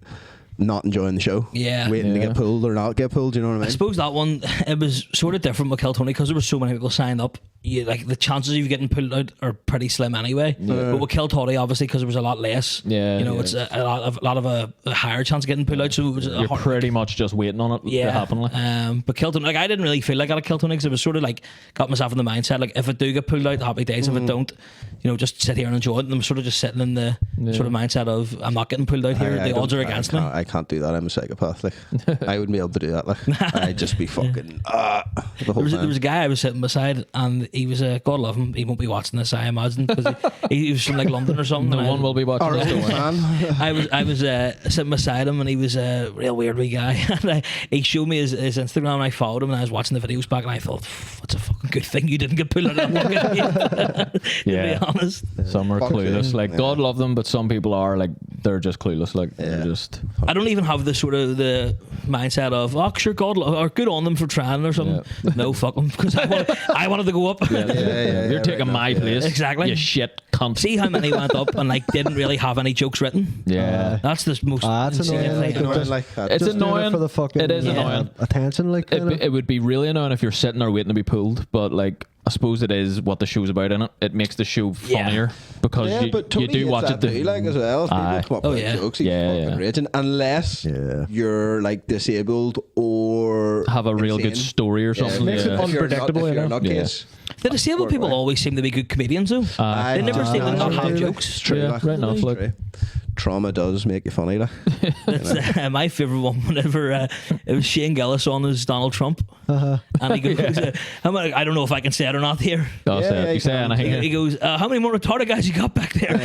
not enjoying the show, waiting to get pulled or not get pulled. You know what I mean? I suppose that one, it was sort of different with Kill Tony because there were so many people signed up. Like the chances of you getting pulled out are pretty slim anyway. But with Kill Tony, obviously, because there was a lot less. It's a lot of a higher chance of getting pulled out. So it was you're pretty much just waiting on it to happen. Like. But Kill Tony, like I didn't really feel like I had a Kill Tony because it was sort of like got myself in the mindset like if I do get pulled out, happy days. If I don't, you know, just sit here and enjoy it. And I'm sort of just sitting in the sort of mindset of I'm not getting pulled out here. The odds are against me. I can't do that. I'm a psychopath. Like I wouldn't be able to do that. Like I'd just be fucking the whole time. There was a guy I was sitting beside, and he was God love him. He won't be watching this, I imagine, because he was from like London or something. No one will be watching this. I was sitting beside him, and he was a real weird wee guy. And he showed me his Instagram, and I followed him, and I was watching the videos back, and I thought, that's a fucking good thing you didn't get pulled out of that. To be honest, some are clueless. Like God love them, but some people are like they're just clueless. Like they're just. I don't even have the sort of the mindset of sure God or good on them for trying or something. No, fuck them, because I wanted to go up. You're taking my place. Exactly. You shit cunt. See how many went up and like didn't really have any jokes written. Yeah. That's the most annoying. It's annoying. For the fucking, it is annoying. Attention, like it would be really annoying if you're sitting there waiting to be pulled, but like I suppose it is what the show's about in it. It makes the show funnier because you do watch it. Like as well, if people come up with jokes, fucking raging. Unless you're like disabled or have a real good story or something. Makes it unpredictable. The disabled people always seem to be good comedians, though. They never seem to not have jokes. It's true. Right enough. Like. Trauma does make you funny. Like. That's my favourite one whenever it was Shane Gillis on as Donald Trump. And he goes, I don't know if I can say it or not here. You say anything. He goes, how many more retarded guys you got back there?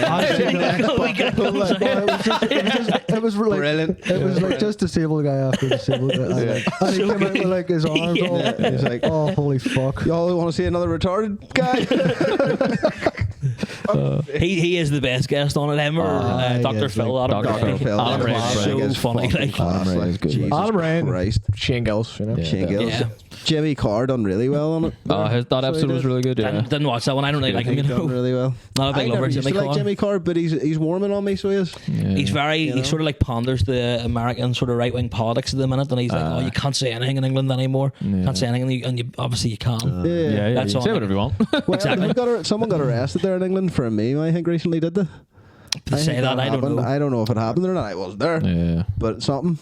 It was really brilliant. It was like just disabled guy after disabled guy. And he came out with like his arms all. He's like, oh, holy fuck. Y'all want to see another retarded guy? He is the best guest on it. Him or Dr. Phil. Adam Ray is so funny. Adam Ray is good. Adam Ray, Shane Gillis, you know. Shane Gillis. Jimmy Carr done really well on it. That episode was really good. Yeah. Didn't watch that one. I don't really like him. Done really well. Not a big lover of Jimmy Carr. Like Jimmy Carr, but he's warming on me. So he is. He's very. He sort of like ponders the American sort of right wing politics at the minute, and he's like, oh, you can't say anything in England anymore. Can't say anything, and you obviously you can. That's say whatever you want. Exactly. Someone got arrested there in England for a meme, I think, recently, did they? Say that I don't know. I don't know if it happened or not. I wasn't there. Yeah. But something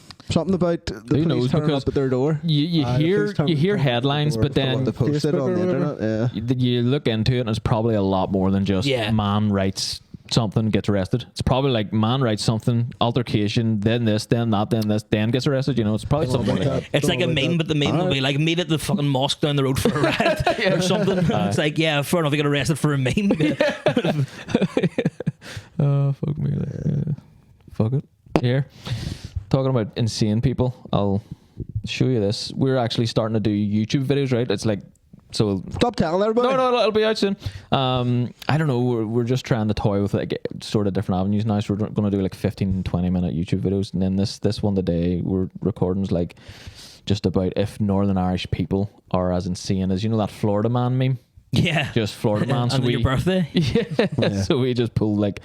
about the police turning up at their door. You hear headlines, but then they post it on the internet. You look into it, and it's probably a lot more than just man writes something, gets arrested. It's probably like man writes something, altercation, then this, then that, then this, then gets arrested. You know, it's probably something like that. It's like a meme, but the meme will be like meet at the fucking mosque down the road for a riot or something. It's like, yeah, fair enough, you get arrested for a meme. Oh, fuck me. Fuck it. Here, talking about insane people, I'll show you this. We're actually starting to do YouTube videos, right? It's like, so stop telling everybody. No, it'll be out soon. I don't know. We're just trying to toy with like sort of different avenues now. So we're going to do like 15-20 minute YouTube videos, and then this one today we're recording is like just about if Northern Irish people are as insane as, you know, that Florida man meme. Yeah. just Florida man. And your birthday. Yeah. So we just pulled like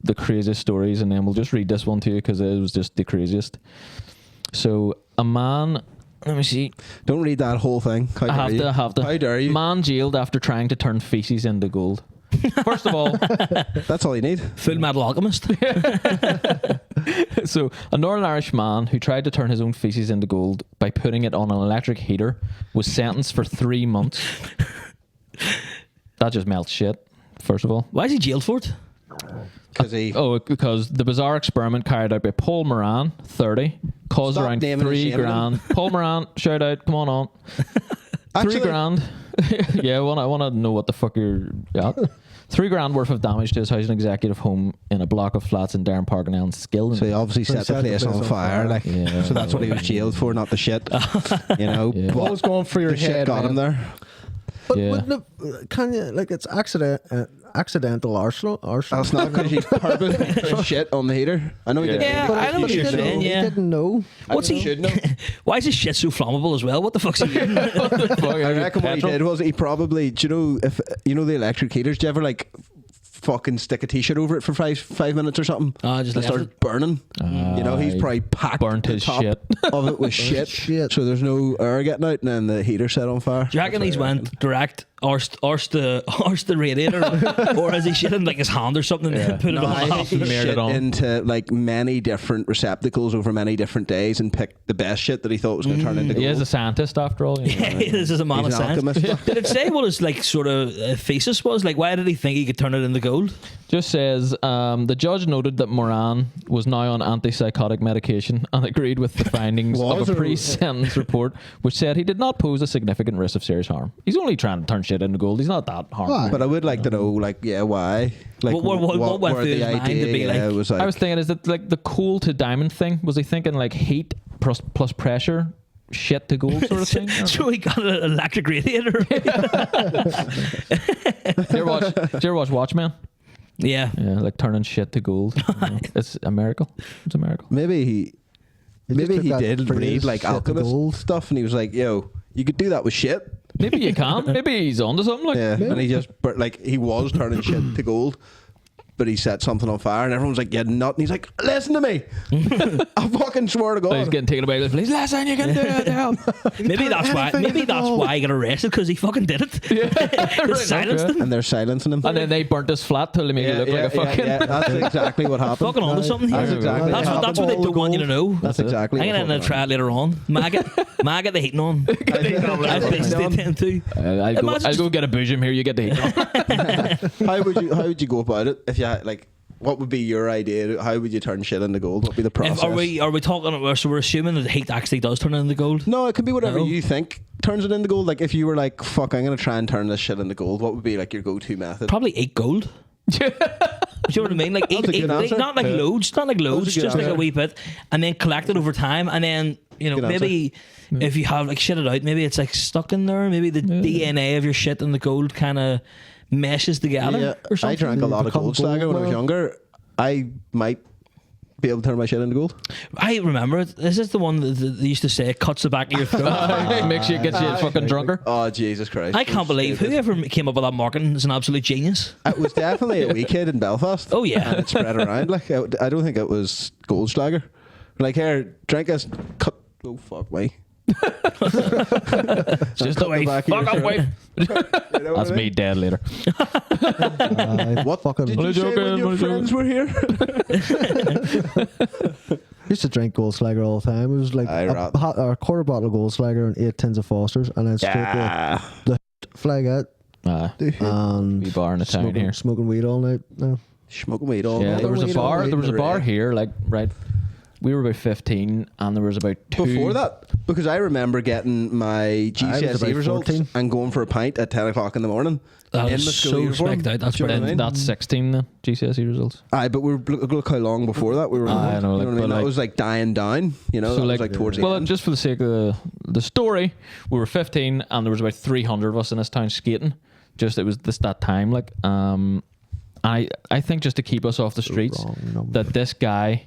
the craziest stories, and then we'll just read this one to you because it was just the craziest. So a man, let me see. Don't read that whole thing. I have to. How dare you? Man jailed after trying to turn feces into gold. First of all, That's all you need. Full Metal Alchemist. so a Northern Irish man who tried to turn his own feces into gold by putting it on an electric heater was sentenced for 3 months. That just melts shit. First of all, Why is he jailed for it? because the bizarre experiment carried out by Paul Moran, 30, caused Stop around naming and 3 shaming grand. Paul Moran, shout out, come on. 3 grand. Yeah, I want to know what the fuck you're at. 3 grand worth of damage to his housing executive home in a block of flats in Darren Park and Enniskillen. So he obviously set the place on fire. Like, Yeah. so that's what he was jailed for, not the shit. You know, Yeah. but Always going for your the shit head, got man. him there. But Yeah. wouldn't it, can you, like, it's accidental arsenal? That's not because he purposely put shit on the heater. I know he didn't. Yeah, I know what you're saying, He yeah. didn't know. What's he? should know. Why is his shit so flammable as well? What the fuck's he doing? I reckon what he did was he probably, do you know, if you know the electric heaters, do you ever like fucking stick a t-shirt over it for five minutes or something? Just and it left starts it. burning. You know, he's probably packed burnt the his top shit. of it with shit. Shit. So there's no air getting out, and then the heater set on fire. Do you reckon he's went direct arse the radiator, or has he shit in like his hand or something and put it No, on? I think he Smeared it shit on. into like many different receptacles over many different days and picked the best shit that he thought was going to turn into gold. He is a scientist after all. You know. This is a man He's of an science. alchemist. Did it say what his like sort of thesis was? Like, why did he think he could turn it into gold? Just says the judge noted that Moran was now on antipsychotic medication and agreed with the findings of a pre-sentence report, which said he did not pose a significant risk of serious harm. He's only trying to turn shit into gold. He's not that harmful. Why? But I would like to know, like, yeah, why? Like, What went were through the his mind to be idea like- was like, I was thinking, is it like the coal to diamond thing? Was he thinking like heat plus pressure, shit to gold sort of thing? So he got an electric radiator. Did you ever watch Watchmen? Yeah. Yeah, like turning shit to gold. You know? It's a miracle. It's a miracle. maybe he just took that did phrase, read like shit to alchemist gold. stuff, and he was like, yo, you could do that with shit. Maybe you can. Maybe he's onto something. Like, Yeah, and he just, but like, he was turning shit to gold, but he set something on fire, and everyone's like, yeah, not. And he's like, listen to me. I fucking swear to God. he's getting taken away with police. Listen, you can do it. Now. Maybe that's why. anything Maybe at that's all. why he got arrested, because he fucking did it. Just silenced him. And they're silencing him. And then they burnt his flat till they made it look like a fucking. that's exactly what happened. Fucking onto something here. That's exactly That's what what they happened. don't want you to know. That's exactly I'm what gonna happened. try it later on. Maggot the heating on. I've been staying too. I'll go get a boojum here. You get the heat on. How would you go about it if you had, like, what would be your idea? How would you turn shit into gold? What would be the process? Are we talking? So we're assuming that the heat actually does turn it into gold. No, it can be whatever No. you think turns it into gold. Like, if you were like, fuck, I'm going to try and turn this shit into gold, what would be like your go-to method? Probably eat gold. Do you know what I mean? Like That's a eat, good answer. not like loads, That's a good just like a answer. wee bit, and then collect it over time, and then Good maybe if you have like shit it out, maybe it's like stuck in there. Maybe the DNA of your shit and the gold kind of meshes together or I something. drank a lot of Become gold slagger when I was gold. younger. I might be able to turn my shit into gold. I remember it. This is the one that they used to say cuts the back of your throat. Makes you get you fucking drunker. Oh, Jesus Christ. I can't believe whoever came up with that marketing is an absolute genius. It was definitely a wee kid in Belfast. Oh, yeah. And it spread around. Like, I don't think it was Goldschlager. Like, here, drink this. Cut. Oh, fuck me. Just cut the back of your fuck up, throat. wife. You know what That's I me mean? dead later. What fucking did you Only say joking, when your only friends were here? used to drink Goldslager all the time. It was like Aye, right. a quarter bottle of Goldslager and 8 tins of Foster's, and then straight to the flag out and Wee bar in the town here. smoking weed all night. No. Smoking weed all Yeah, night. there was a Weed all bar. night There was a in the bar rain. here, like right. We were about 15, and there was about 2. Before that, because I remember getting my GCSE about results 14. and going for a pint at 10 o'clock in the morning. That in was my school so uniform. specked out. That's Do you know what I then mean? that's 16 then, GCSE results. Aye, but look how long before that we were. I know, you like, know what I but mean? That like- was like dying down. You know, So that like, was like towards the well, end. just for the sake of the story, we were 15, and there was about 300 of us in this town skating. Just it was just that time, like I think just to keep us off the streets, wrong number. that this guy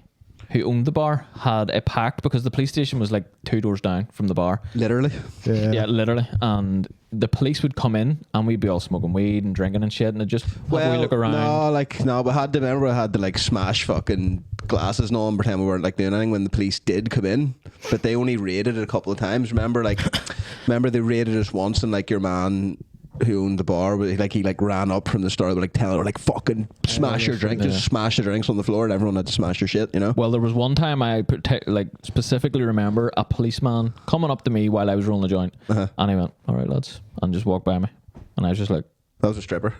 who owned the bar had a pact because the police station was like 2 doors down from the bar. Literally. Yeah, literally. And the police would come in and we'd be all smoking weed and drinking and shit, and it just we look around. No, we had to like smash fucking glasses and all and pretend we weren't like doing anything when the police did come in. But they only raided it a couple of times. Remember they raided us once, and like your man who owned the bar, he ran up from the start, like telling her like fucking smash your drink, just smash the drinks on the floor, and everyone had to smash their shit, you know. Well, there was one time I specifically remember a policeman coming up to me while I was rolling a joint, and he went, "All right, lads," and just walked by me, and I was just like, "That was a stripper."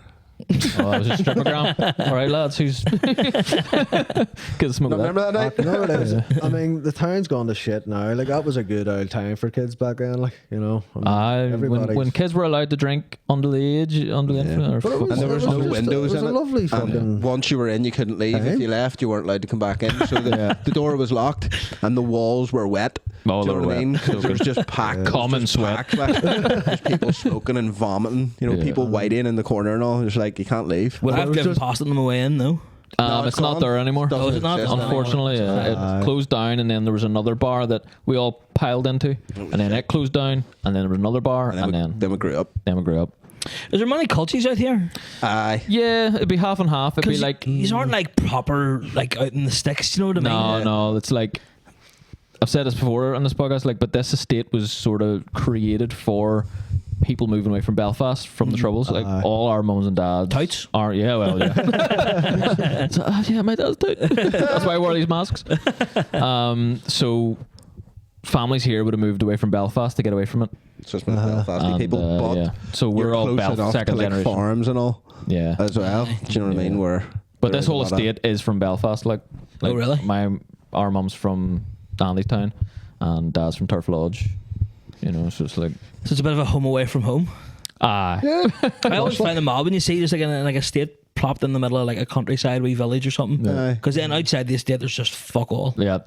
Oh, I was a strippogram. All right, lads, who's get a smoke of that. Remember that night? No, it is. I mean, the town's gone to shit now. Like, that was a good old time for kids back then. Like, you know, when kids were allowed to drink under the age, under the influence, and there was no windows in it. It was a lovely fucking. And once you were in, you couldn't leave. If you left, you weren't allowed to come back in. So the door was locked, and the walls were wet. Oh, Do you know what I mean? So it was just packed. Common sweat. There's people smoking and vomiting. You know, people whiting in the corner and all. It's like you can't leave. Would I have given past them away in though? It's not there anymore. Oh, is it not? Unfortunately, it closed down, and then there was another bar that we all piled into, and then it closed down, and then there was another bar, and then we grew up. Is there many cultchies out here? Aye. Yeah, it'd be half and half. It'd be like these aren't like proper like out in the sticks. You know what I mean? No, it's like I've said this before on this podcast. Like, but this estate was sort of created for people moving away from Belfast from the Troubles. Like all our mums and dads Touts? are so, yeah, my dad's tight. That's why I wore these masks. So families here would have moved away from Belfast to get away from it. So it's been Belfast people, but so we're all Belfast second to, like, generation farms and all. Yeah, as well. Do you know what I mean? But this whole estate is from Belfast. Like oh really? Our mum's from Danleystown and dad's from Turf Lodge. You know, so it's like. So it's a bit of a home away from home. Yeah. I always find them odd when you see just like an estate plopped in the middle of like a countryside wee village or something. Because then outside the estate there's just fuck all. Yeah,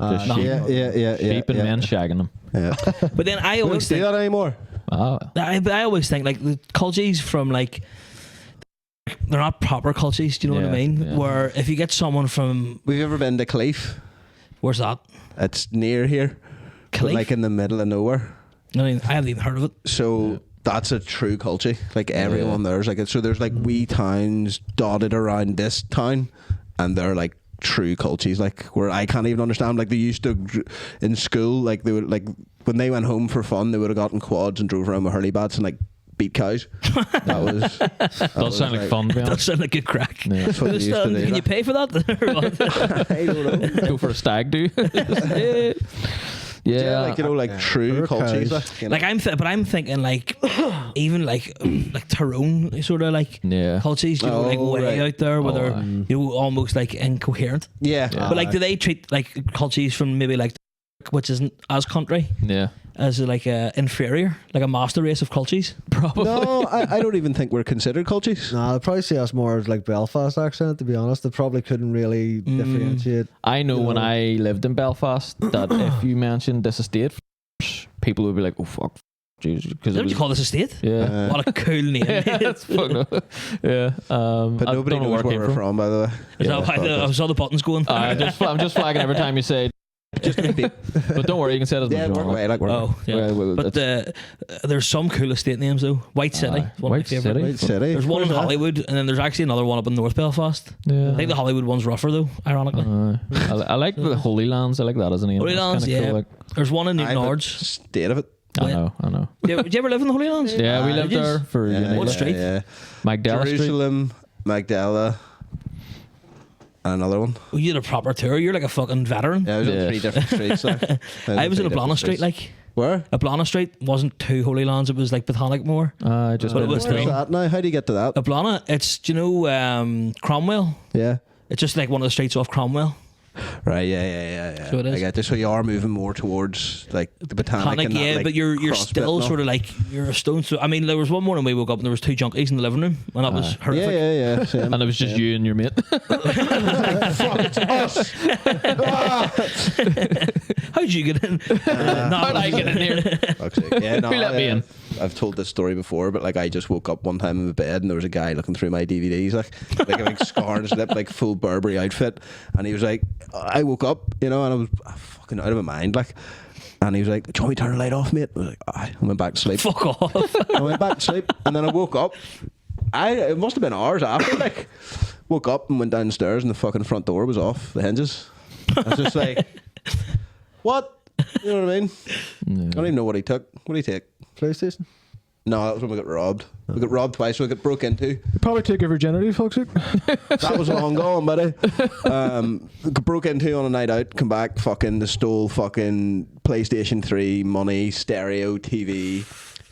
sheep and men shagging them. Yeah. But then I always don't see that anymore. I always think like the cultchies from like they're not proper cultchies. Do you know what I mean? Yeah. Where if you get someone from, have you ever been to Cleef? Where's that? It's near here, but like in the middle of nowhere. I haven't even heard of it. So that's a true culture. Like everyone there's like so there's like wee towns dotted around this town, and they're like true cultures. Like where I can't even understand. Like they used to in school. Like they would like when they went home for fun, they would have gotten quads and drove around with hurley bats and like beat cows. That does sound like fun. Does sound like good crack. Yeah. Can you pay for that? I don't know. Go for a stag do. Yeah, like you know, like true cultures. Like I'm thinking like even like Tyrone sort of like cultures, you know, like way out there where they're you know almost like incoherent. Yeah. But like, do they treat like cultures from maybe like which isn't as country? Yeah. As like a inferior, like a master race of cultures? Probably. No, I don't even think we're considered cultures. Nah, they'd probably see us more as like Belfast accent, to be honest. They probably couldn't really differentiate. I know when I lived in Belfast that if you mentioned this estate, people would be like, oh fuck. Jesus, is that what you call this estate? Yeah. What a cool name. That's fucked up. Yeah. But nobody knows where we're from, by the way. Is that why I saw the buttons going? I'm just flagging every time you say. Just but don't worry, you can say it as much as you want. But there's some cool estate names though. White City, one White of my favourite. White City. There's one in Hollywood, and then there's actually another one up in North Belfast. Yeah. I think the Hollywood one's rougher though, ironically. I like the Holy Lands. I like that as a name. Holy Lands, yeah. Cool, like. There's one in Newton Ards. State of it. I know. Did you ever live in the Holy Lands? Yeah, we lived there for what street? Magdala Jerusalem, Magdala. And another one. Well, you had a proper tour. You're like a fucking veteran. Yeah, I was on 3 different streets. Like. I was in Ablana Street, like. Where? Ablana Street wasn't 2 Holy Lands. It was like Botanic Moor. Just but it was where's that now? How do you get to that? Ablana, it's, do you know Cromwell? Yeah. It's just like one of the streets off Cromwell. Right, yeah. So it is. I get this. So you are moving more towards like the Botanic and that, yeah, like, but you're still sort of like you're a stone. So I mean, there was one morning we woke up and there was 2 junkies in the living room, and that was horrific. Yeah. Same. And it was just you and your mate. Fuck, it's us. How'd you get in? How'd I get in here? Yeah, no, Who let me in? I've told this story before, but like I just woke up one time in my bed and there was a guy looking through my DVDs, like a big scar on his lip, like full Burberry outfit, and he was like, I woke up, you know, and I was fucking out of my mind, like. And he was like, do you want me to turn the light off, mate? I was like, I went back to sleep. Fuck off. I went back to sleep, and then I woke up. It must have been hours after, like, woke up and went downstairs, and the fucking front door was off the hinges. I was just like, what? You know what I mean? I don't even know what he took. What did he take? PlayStation. No, that was when we got robbed. We got robbed twice. We got broke into. You probably take your virginity, fuck's sake. That was long gone, buddy. Got broke into on a night out. Come back, fucking, they stole fucking PlayStation 3, money, stereo, TV,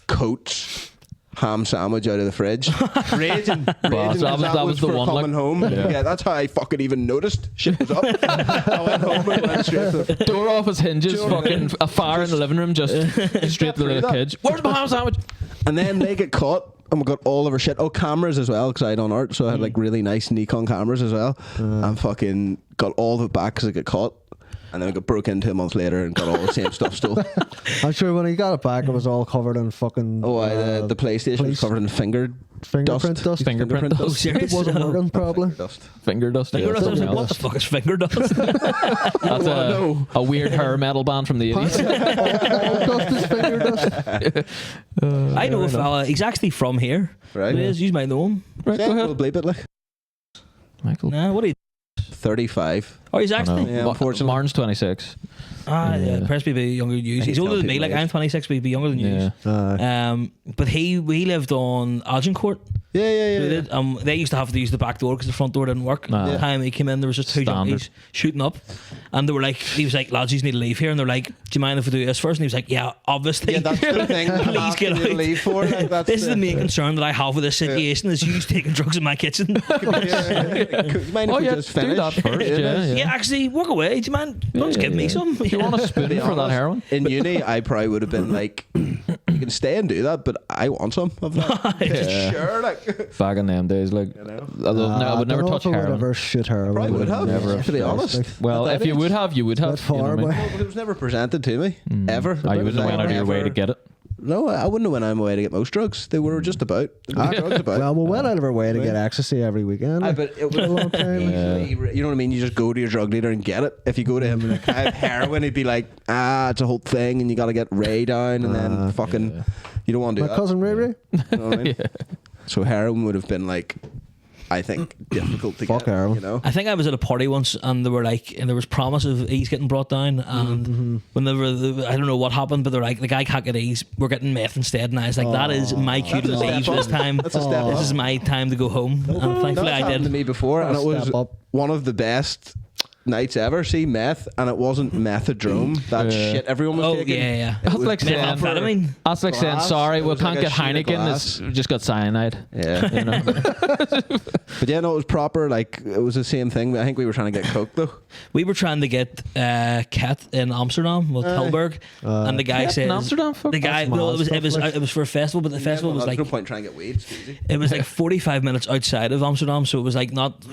coats, ham sandwich out of the fridge. Raging. that was the for one, coming like- home. Yeah, that's how I fucking even noticed shit was up. I went home and went straight to the Door off his hinges, Do you know what I fucking mean? a fire in the living room, just straight to the that. kids. Where's my ham sandwich? And then they get caught, and we got all of our shit. Oh, cameras as well, because I done art, so I had like really nice Nikon cameras as well. And fucking got all of it back because I got caught. And then we got broke into a month later and got all the same stuff stolen. I'm sure when he got it back, it was all covered in fucking. Oh, the PlayStation was police covered in fingerprint fingerprint dust. Fingerprint Oh, dust. serious? It wasn't working probably. dust. Finger dust. Finger yeah, dust. I was like, something what the else. fuck is finger dust? That's a weird hair metal band from the 80s. All dust is finger dust. I know a fella. He's actually from here. Right. He is. You might know him. Right, go We'll ahead. bleep it like Michael. Nah, what are you? 35. Oh, he's I actually. know. Yeah, unfortunately. Martin's 26. Yeah. Presby be younger than you. He's older than me. people Like age. I'm 26, but he'd be younger than you. Yeah. But he lived on Agincourt. Yeah, yeah, So yeah. they did. They used to have to use the back door because the front door didn't work. Nah. The time he came in, there was just two Standard. junkies shooting up, and they were like, he was like, lads, you need to leave here, and they're like, do you mind if we do this first? And he was like, yeah, obviously. Yeah, that's the thing. Please I'm get asking you to out. leave for. Like, that's This is the main concern that I have with this situation is you taking drugs in my kitchen. Mind if Oh, we yeah, just do finish? that first. Yeah. Yeah, actually, walk away. Do you mind? Don't just give me some. Do you want a spoon for that heroin? In uni, I probably would have been like, you can stay and do that, but I want some of that. Yeah. Sure, like. Back in them days, like, I would never touch I would heroin. ever shoot heroin. Probably would have, never. to be honest. Well, At that if you age. would have, you would have. That far you know what I mean? away. Well, but it was never presented to me, ever. Oh, you wouldn't have Like, went out of your way never- to get it. No, I wouldn't have went out of my way to get most drugs. They were just about. There was drugs about. Well, we went out of our way to get ecstasy every weekend. Aye, but it was a long time. You know what I mean? You just go to your drug dealer and get it. If you go to him and like, I have heroin, he'd be like, it's a whole thing, and you got to get Ray down, and then fucking, you don't want to do My that. cousin Ray Ray. You know what I mean? So heroin would have been like, I think, difficult to Fuck get. heroin. You know? I think I was at a party once, and they were like, and there was promise of E's getting brought down, and when they were, I don't know what happened, but they're like, the guy can't get E's, we're getting meth instead, and I was like, that is my cue to That's a leave step this up. time. That's a step This up. is my time to go home, and thankfully That's I happened to did. me before, and it was Step up. one of the best nights ever. See meth, and it wasn't methadrone. That shit everyone was Oh taking. yeah. That's like saying, Methamphetamine. that's like saying, glass. sorry, It we was like can't a get sheet of Heineken. glass. It's just got cyanide. Yeah. You know? But yeah, no, it was proper. Like it was the same thing. I think we were trying to get coke though. We were trying to get Cat in Amsterdam with Tilburg, and the guy Cat says in Amsterdam? Fuck, the guy. that's Well, mad it stuff, was for a festival, but the festival was There's like no point trying to get weed. It's easy. it was like 45 minutes outside of Amsterdam, so it was like not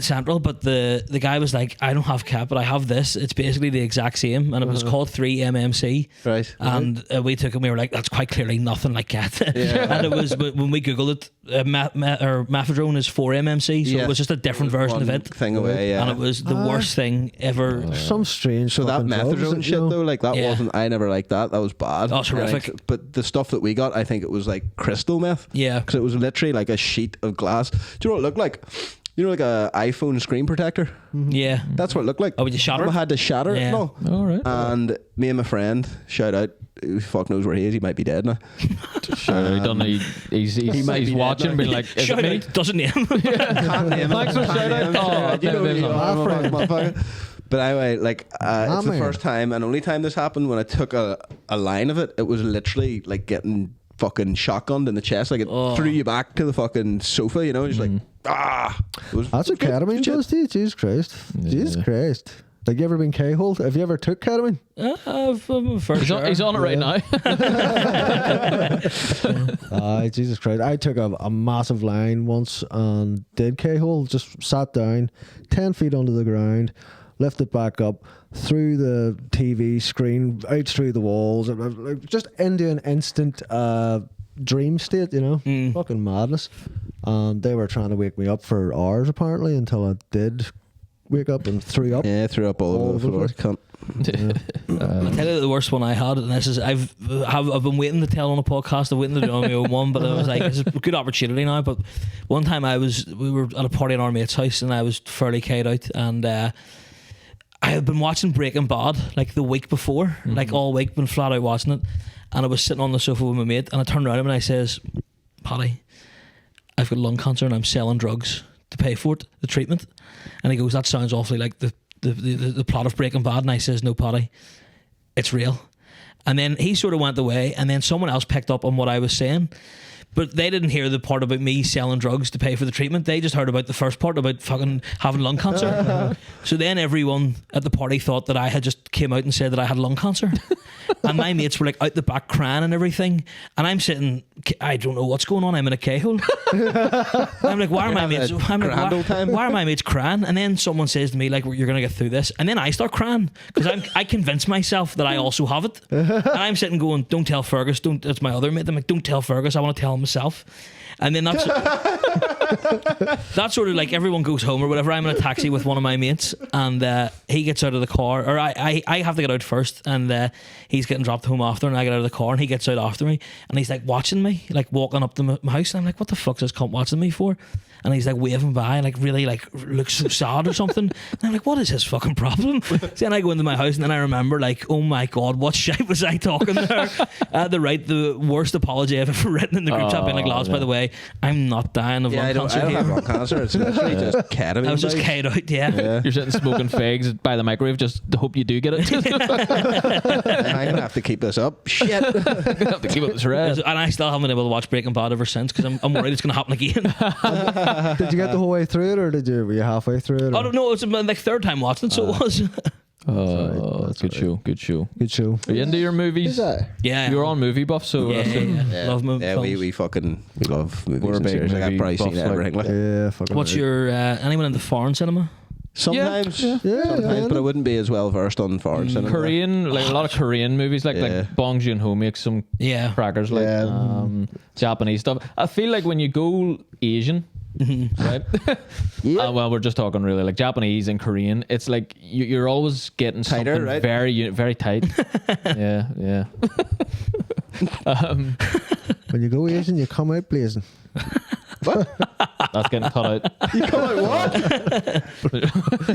central. But the guy was like, I don't have Cat, but I have this. It's basically the exact same, and it was called 3-MMC. Right. And we took it and we were like, that's quite clearly nothing like Cat. And it was when we googled it, methadone is 4-MMC, so Yeah. it was just a different version of One it. thing away. Yeah. And it was the worst thing ever. Some strange. So that fucking drugs methadone that, shit you know, though, like that Yeah. wasn't. I never liked that. That was bad. Oh, it's horrific. But the stuff that we got, I think it was like crystal meth. Yeah. Because it was literally like a sheet of glass. Do you know what it looked like? You know, like a iPhone screen protector. Yeah. That's what it looked like. Oh, would you shatter And it? I had to shatter Yeah. it. No. All right. And me and my friend, shout out, who fuck knows where he is. He might be dead now. Sure, he done. He's might be watching, dead being now. like, is Shout it me? out, doesn't name. Can't name him. Thanks for Can't shout name him. out. You know Oh, who you no, are, no, no. motherfucker. But anyway, like it's the man. first time and only time this happened when I took a line of it. It was literally like getting fucking shotgunned in the chest. Like it threw you back to the fucking sofa, you know, just like It was, That's it what was good. ketamine does to you. Jesus Christ. Jesus Christ. Like, you ever been K-holed? Have you ever took ketamine? For sure. He's on it right now. Jesus Christ. I took a massive line once and did K-hole. Just sat down 10 feet under the ground lift it back up through the TV screen, out through the walls, just into an instant dream state, you know, fucking madness. And they were trying to wake me up for hours apparently until I did wake up and threw up. Yeah, threw up all over the floor. Cunt. I'll tell you the worst one I had, and this is I've been waiting to tell on a podcast. I've waiting to do on my own one, but I was like, it's a good opportunity now. But one time we were at a party in our mate's house, and I was fairly kayed out, and I had been watching Breaking Bad like the week before, like all week, been flat out watching it, and I was sitting on the sofa with my mate, and I turned around to him and I says, "Paddy, I've got lung cancer and I'm selling drugs to pay for it, the treatment." And he goes, "That sounds awfully like the plot of Breaking Bad." And I says, "No, Paddy, it's real." And then he sort of went away, and then someone else picked up on what I was saying, but they didn't hear the part about me selling drugs to pay for the treatment. They just heard about the first part about fucking having lung cancer. So then everyone at the party thought that I had just came out and said that I had lung cancer. And my mates were like out the back crying and everything, and I'm sitting, I don't know what's going on, I'm in a K-hole. I'm like, why are my mates why are my mates crying? And then someone says to me like, "You're gonna get through this," and then I start crying because I convince myself that I also have it. And I'm sitting going, "Don't tell Fergus, don't." That's my other mate. I'm like, "Don't tell Fergus, I want to tell him myself." And then that's sort of like everyone goes home or whatever. I'm in a taxi with one of my mates, and he gets out of the car, or I have to get out first, and he's getting dropped home after, and I get out of the car, and he gets out after me, and he's like watching me, like walking up to my house, and I'm like, "What the fuck's this cunt watching me for?" And he's like waving by, like really like looks so sad or something. And I'm like, "What is his fucking problem?" So then I go into my house, and then I remember like, oh my god, what shit was I talking there? I had to write the worst apology I've ever written in the group chat, being like, "Lads, by the way, I'm not dying of lung cancer." I don't have lung cancer. It's literally just ketamine. I was just K'd out, yeah. You're sitting smoking fags by the microwave, just to hope you do get it. I'm gonna have to keep this up. Shit. Have to keep up the thread. And I still haven't been able to watch Breaking Bad ever since because I'm worried it's going to happen again. Did you get the whole way through it, or were you halfway through it? I don't know. It was like third time watching it, so it was. Oh, that's good show. Good show. Good show. Are you into your movies? Is that? Yeah. You're on movie buff, so Yeah. Love movies. Yeah, we love movies. We're a and big series. Like, I've movie probably seen buffs, everything. Like. Yeah, fucking. What's your anyone in the foreign cinema? Sometimes, Yeah. but I wouldn't be as well versed on foreign cinema. Korean, like a lot of Korean movies, like Bong Joon-ho makes some crackers, like Japanese stuff. I feel like when you go Asian, right? Well, we're just talking really like Japanese and Korean. It's like you're always getting Tighter, something right? very tight. yeah. When you go Asian, you come out blazing. That's getting cut out. You come out what?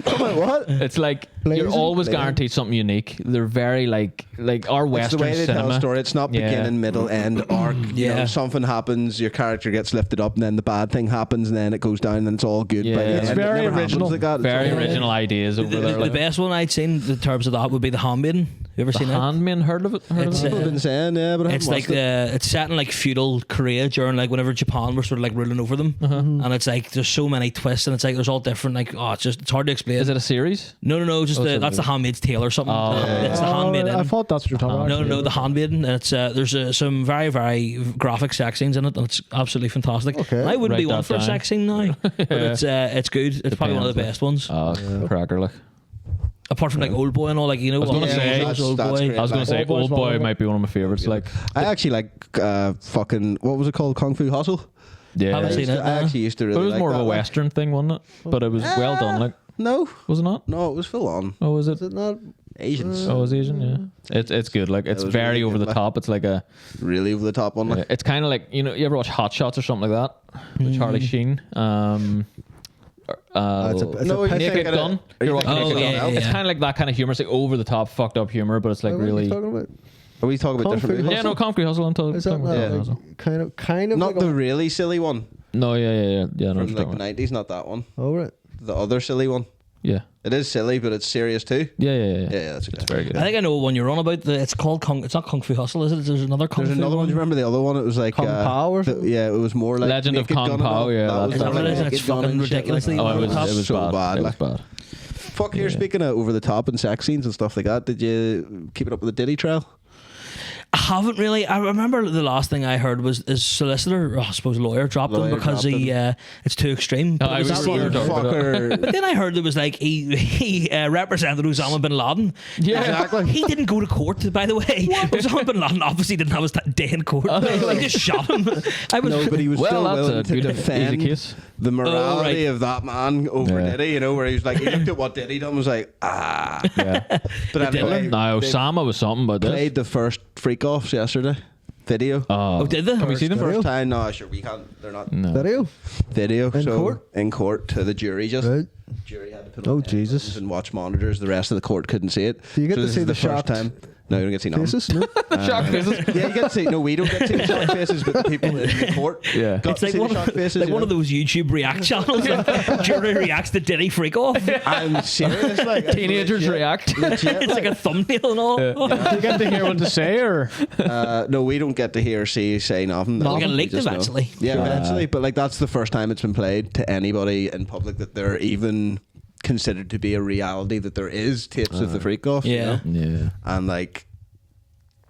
Come out what? It's like Blazing? you're always guaranteed something unique. They're very like our It's Western the way they cinema. tell a story. It's not beginning, middle, end, arc. You know, Yeah. something happens, your character gets lifted up, and then the bad thing happens, and then it goes down, and it's all good. Yeah. By the It's end. It very never happens original. like that. It's Very all- original ideas over The there. Like, best one I'd seen in terms of that would be The Handmaiden. You ever the seen that? Handmaiden, heard of it? It's, People have been saying, yeah, but I It's haven't like watched it. it's set in like feudal Korea during like whenever Japan were sort of like ruling over them, and it's like there's so many twists, and it's like there's all different like it's hard to explain. Is it a series? No, just that's the Handmaid's Tale or something. It's the Handmaiden. I thought that's what you're talking about. No, the Handmaiden. And it's there's some very graphic sex scenes in it, and it's absolutely fantastic. Okay. I wouldn't Write be one that for a down. sex scene now, but it's good. It's probably one of the Depends, best ones. Cracker, like. Apart from like Old Boy and all, like you know. I was gonna say- Old that's Boy. great. I was going to say Old Boy's Old one Boy of them. might be one of my favorites. Like, I actually like fucking, what was it called? Kung Fu Hustle? yeah, Haven't seen it. I actually used to But really it was like more that of a one. Western thing, wasn't it? But it was well done. Like, No, was it not? no, it was full on. Oh, was it? Is it not? Asians. Oh, it was Asian. Yeah, it's good. Like, it's was very really over good, the like. top. It's like a. Really over the top one. Like. It's kind of like, you know, you ever watch Hot Shots or something like that with Charlie Sheen? It's a No, you're Naked thinking Gun. of- are you You're watching thinking Naked of- Gun. Oh, yeah, It's yeah. kind of like that kind of humor. It's like over the top, fucked up humor, but it's like What are you really. talking about? Are we talking about Kung different Fu movies? Yeah, no, Concrete Hustle. I'm talking Is that about not Concrete like, Hustle. kind of Not like the really silly one No, yeah. No, from I'm like the talking about. 90s, not that one. Oh right. The other silly one. Yeah, It is silly, but it's serious too. yeah. Yeah, that's okay. It's very good. I think I know what one you're on about. It's called It's not Kung Fu Hustle, is it? There's another Kung There's Fu another one. one. Do you remember the other one? It was like Kung Pao or something? yeah, it was more like Legend of Naked Kung Gun and Pao, all. yeah, That that's was Is that like what it is? Naked It's Gun fucking and shit ridiculously like Oh, that. it was so bad. bad. It was Like, bad. fuck, you're speaking of over the top and sex scenes and stuff like that. Did you keep it up with the Diddy trial? I haven't really. I remember the last thing I heard was his solicitor, or I suppose lawyer, dropped him because it's too extreme. But, I it was was that scared one- of it. but then I heard there was like he represented Osama bin Laden. Yeah. Exactly. He didn't go to court, by the way. Osama bin Laden obviously didn't have his day in court. He just shot him. I was No, but he was Well, still that's willing a to good defend easy case. the morality right. of that man over Yeah. Diddy. You know, where he was like, he looked at what Diddy done, was like, ah. Yeah. But anyway, Now, they Osama was something about this. played the first freak offs yesterday. Video. Oh, did they? Can we see them? First time? No, sure we can't. They're not Video. video. In so court? in court to the jury. Just Right. jury had to put Oh, on Jesus. headphones and watch monitors. The rest of the court couldn't see it. Do you get So to this see is the first shocked time? No, you don't get to see nothing. Faces? No. Shock faces. Yeah, you get to see. No, we don't get to see the shock faces, but the people in the court. Yeah. got It's to like see one, the shock faces. like you one of know? those YouTube react channels. Like, jury reacts to Diddy freak off. It's I'm serious. Like Teenagers legit, react. Legit, like a thumbnail and all. Do you get to hear what to say, or no, we don't get to hear say nothing. It'll get We leaked just know. eventually. Yeah, eventually. But like that's the first time it's been played to anybody in public that they're even considered to be a reality, that there is tapes of the freak off. you Yeah. know? Yeah. And like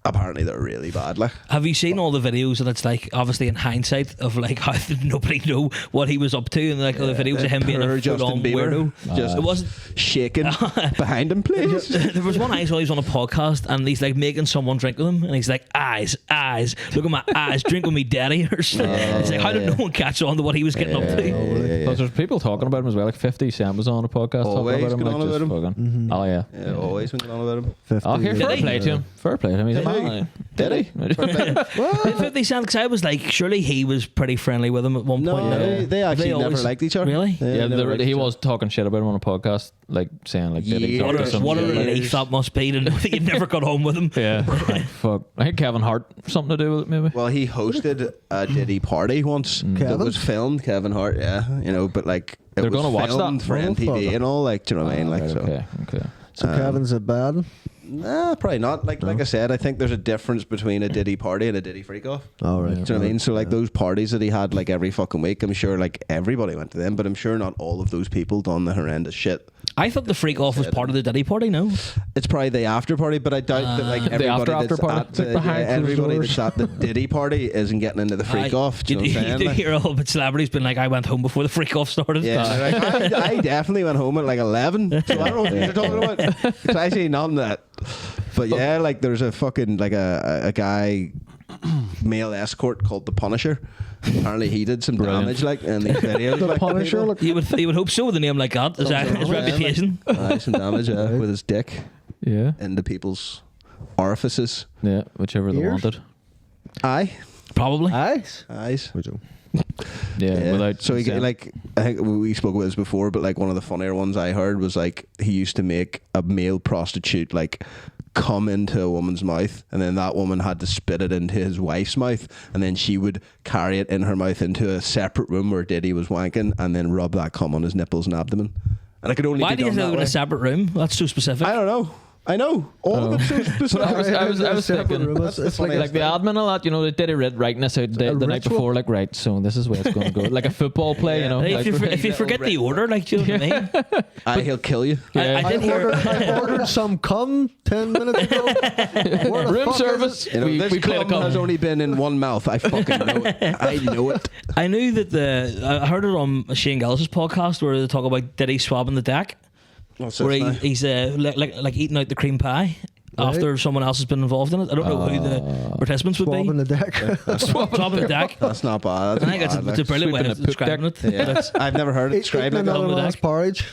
apparently they're really bad. Like Have you seen all the videos? And it's like, obviously in hindsight, of like how did nobody know what he was up to, and like all the videos of him being poor a full-on Justin Bieber. weirdo. Just It wasn't. shaking behind him, please. There was one I saw. He was on a podcast, and he's like making someone drink with him, and he's like, eyes, look at my eyes, drink with me, daddy, or something. It's like, how did no one catch on to what he was getting up to? Plus, there's people talking about him as well. Like 50 Cent was on a podcast Always talking about him. going like, on just about him. fucking- Oh, yeah. Yeah, always been going on about him. 50 Oh, here, years. fair Did he? play to him. Fair play to him. He's a man. Did he? Did 50 Cent? Because I was like, surely he was pretty friendly with him at one No, point. they actually never always- liked each other. Really? They Yeah, never liked he each was talking shit about him on a podcast, like saying like Diddy Yeah. talked to What a- some What a shit, like- relief that must be to know that you never got home with him. Yeah, like, fuck. I think Kevin Hart something to do with it, maybe. Well, he hosted a Diddy party once that Kevin? was filmed. Kevin Hart, yeah, you know, but like it They're was gonna watch filmed that? for Oh, NTV fuck. and all. Like, do you know what I mean? Like, Right, so okay. So Kevin's a bad. nah, probably not. Like I said, I think there's a difference between a Diddy party and a Diddy freak off. All right. Do you know what I mean? So like those parties that he had like every fucking week, I'm sure like everybody went to them, but I'm sure not all of those people done the horrendous shit. I thought the freak off was part of the Diddy party, no? It's probably the after party, but I doubt that like everybody after that's party? at It's like the, behind closed everybody doors. that's at the Diddy party isn't getting into the freak off. Do you know what I'm You saying? do Like, hear all but celebrities being like, I went home before the freak off started. yeah, like, I definitely went home at like 11. So I don't know what you're talking about. It's actually none of that. But yeah, like there's a fucking like a guy, male escort called the Punisher. Apparently he did some damage like in these videos. the like, Punisher? people. Look, You would hope so with a name like that. His reputation. Some damage with his dick Yeah, into people's orifices. yeah, whichever they Ears? wanted. Aye, Probably. Eyes. eyes. Yeah, Yeah. without So he, consent. like I think we spoke about this before, but like one of the funnier ones I heard was like he used to make a male prostitute like come into a woman's mouth, and then that woman had to spit it into his wife's mouth, and then she would carry it in her mouth into a separate room where Diddy was wanking, and then rub that cum on his nipples and abdomen. And I could only Why be do you done have to that go in way. a separate room? That's so specific. I don't know. I know all of it's so specific. I was thinking, It's, it's like, like the admin and that, you know, they did it writing this out the night ritual? before, like, right, so this is where it's going to go. Like a football play, you know. If like, you forget the order, like, do you know what I mean? He'll kill you. Yeah. I did hear. I ordered some cum 10 minutes ago. Where the room fuck is service. it? You know, we this played a cum has cum. only been in one mouth. I fucking know it. I know it. I knew that I heard it on Shane Gillis' podcast where they talk about Diddy swabbing the deck, What's where this now? he's like eating out the cream pie after someone else has been involved in it. I don't know who the participants would Swabbing be. the deck. Swabbing the deck. That's not bad. I think it's a brilliant way Sweeping of a poop describing deck. it. Yeah. That's- I've never heard it described Eating like another that. man's porridge.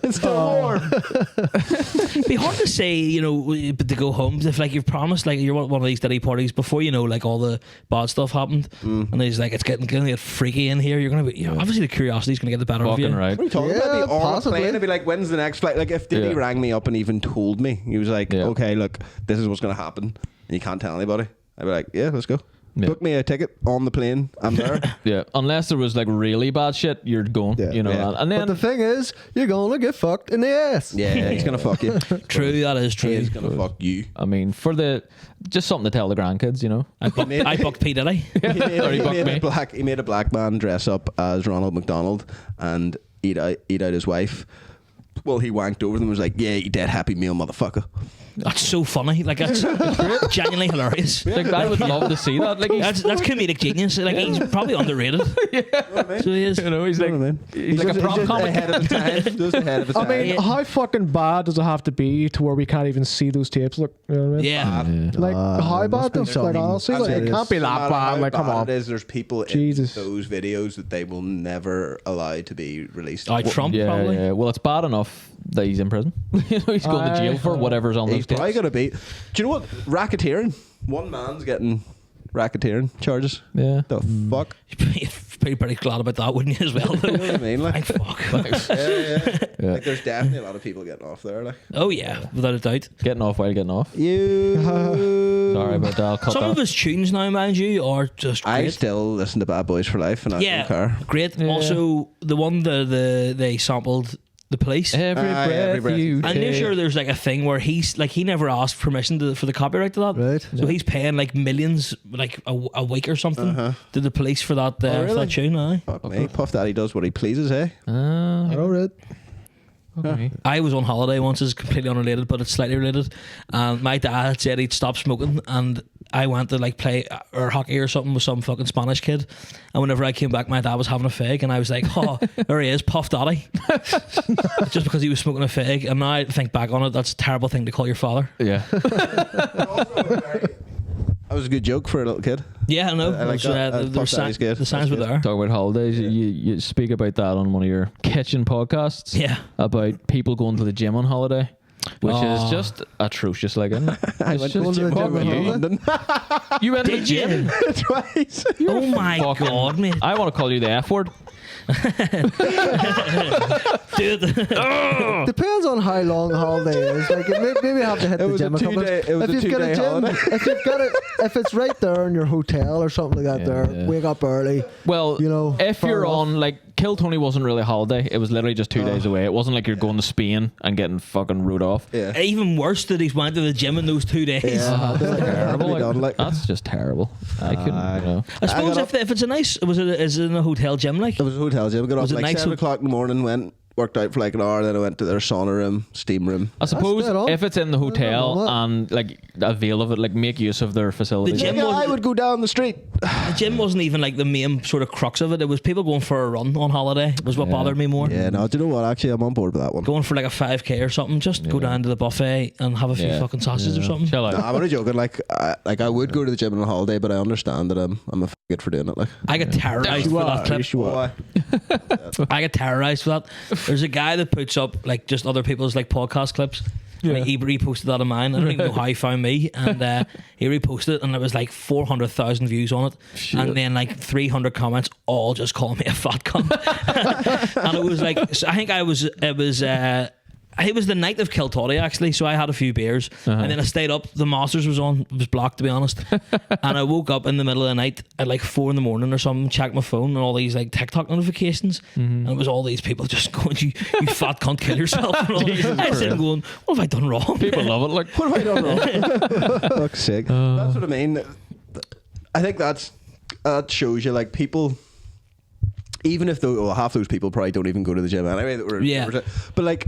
It's still warm. It'd be hard to say, you know, but to go home if like you've promised, like you're one of these Diddy parties before you know, like all the bad stuff happened, and he's like, it's gonna get freaky in here. You're gonna be, obviously the curiosity's gonna get the better of you. Fucking right. What are you talking Yeah, about? I'd be on a possibly. plane. I'd be like, when's the next flight? Like, if Diddy Yeah. rang me up and even told me, he was like, Yeah. okay, look, this is what's going to happen, and you can't tell anybody. I'd be like, yeah, let's go. Yeah. Book me a ticket on the plane. I'm there. Yeah, unless there was like really bad shit, you're going, Yeah. you know. Yeah. And But then the thing is, you're gonna get fucked in the ass. yeah, he's going to fuck you. True, that is true. He's going to fuck you. I mean, for just something to tell the grandkids, you know. I booked P Diddy. He made, Or he he bucked made me. he made a black man dress up as Ronald McDonald and eat out his wife. Well, he wanked over them and was like, "Yeah, you dead happy meal, motherfucker." That's so funny. Like that's genuinely hilarious. Like, I would love to see that. Like, That's comedic genius. Like he's probably underrated. So he is. you know, he's like, he's like a just prom comic. ahead of the time. Just ahead of the I time. mean, how fucking bad does it have to be to where we can't even see those tapes? Look, you know what I mean? Yeah. Like, how bad though? Like, honestly, like, it can't be No that matter bad. how Like, come bad on. It is, there's people Jesus. in those videos that they will never allow to be released. Like Trump, Yeah, probably. yeah. Well, it's bad enough that he's in prison. You know, he's going to jail for whatever's on He's those probably tapes. going to be. Do you know what? Racketeering. One man's getting racketeering charges. Yeah. The fuck? You'd be pretty glad about that, wouldn't you, as well? You know what I mean? Like, Like, fuck. yeah. Like, there's definitely a lot of people getting off there. Like, Oh, yeah, without a doubt. Getting off while getting off. you. Sorry about that. I'll cut Some that. of his tunes now, mind you, are just I great. still listen to Bad Boys for Life, and I Yeah, don't care. great. Also, the one they sampled the police. Every Aye, breath, every breath you you I'm near take. sure there's like a thing where he's like he never asked permission for the copyright to that, Right. So he's paying like millions, like a week or something, to the police for that for that tune. Aye. Fuck me. Puff Daddy does what he pleases, eh? I know, right? Okay. I was on holiday once. It's completely unrelated, but it's slightly related. And my dad said he'd stop smoking, and I went to like play or hockey or something with some fucking Spanish kid. And whenever I came back, my dad was having a fag, and I was like, "Oh, there he is, Puff Daddy," just because he was smoking a fag. And now I think back on it, that's a terrible thing to call your father. Yeah. That was a good joke for a little kid. Yeah, I know. I like It was, that. Puff Daddy's good. The signs were That's there. Talk about holidays. You speak about that on one of your kitchen podcasts. Yeah. About people going to the gym on holiday, which is just atrocious. Like, isn't it? I It's went just- going to the fuck gym in you. London You went to the Did you? gym. twice. Oh my fucking- god, mate. I want to call you the F word. Dude. Depends on how long the holiday is. Like, maybe have to hit It the was a gym a couple. two-day- it was if a you've got a two-day gym, holiday. if you've got it, if it's right there in your hotel or something like that, Yeah. wake up early. Well, You know, if fair you're enough. on, like, Kill Tony wasn't really a holiday. It was literally just 2 days away. It wasn't like you're going to Spain and getting fucking rode off. Yeah. Even worse that he's went to the gym in those 2 days. Yeah. Terrible. Be done, like- That's just terrible. I couldn't, you know. I suppose got if it's a nice, is it in a hotel gym like? It was a hotel gym. Got up Was it like nice 7 ho- o'clock in the morning, went, worked out for like an hour, then I went to their sauna room, steam room. I suppose dead on. if it's in the hotel on that. and like avail of it, like make use of their facilities. The gym Yeah, was- I would go down the street. The gym wasn't even like the main sort of crux of it. It was people going for a run on holiday was what bothered me more. Yeah, no, do you know what? Actually, I'm on board with that one. Going for like a 5k or something, just go down to the buffet and have a few Yeah. fucking sausages or something. Chill out. No, I'm only joking. Like I would go to the gym on a holiday, but I understand that I'm a faggot for doing it. Like, I get terrorized for that clip. why? I get terrorized for that. There's a guy that puts up like just other people's like podcast clips. And he reposted that of mine. I don't even know how he found me. And he reposted it, and there was like 400,000 views on it, and then like 300 comments, all just calling me a fat cunt. And it was like, so I think it was the night of Kiltoddy actually, so I had a few beers and then I stayed up. The Masters was on, it was blocked to be honest, and I woke up in the middle of the night at like 4 a.m. or something, checked my phone and all these like TikTok notifications, and it was all these people just going, you fat cunt, kill yourself. And all. I was sitting going, what have I done wrong? People love it. Like, What have I done wrong? Fuck's sake. That's what I mean. I think that shows you like people. Even if half those people probably don't even go to the gym anyway. But like,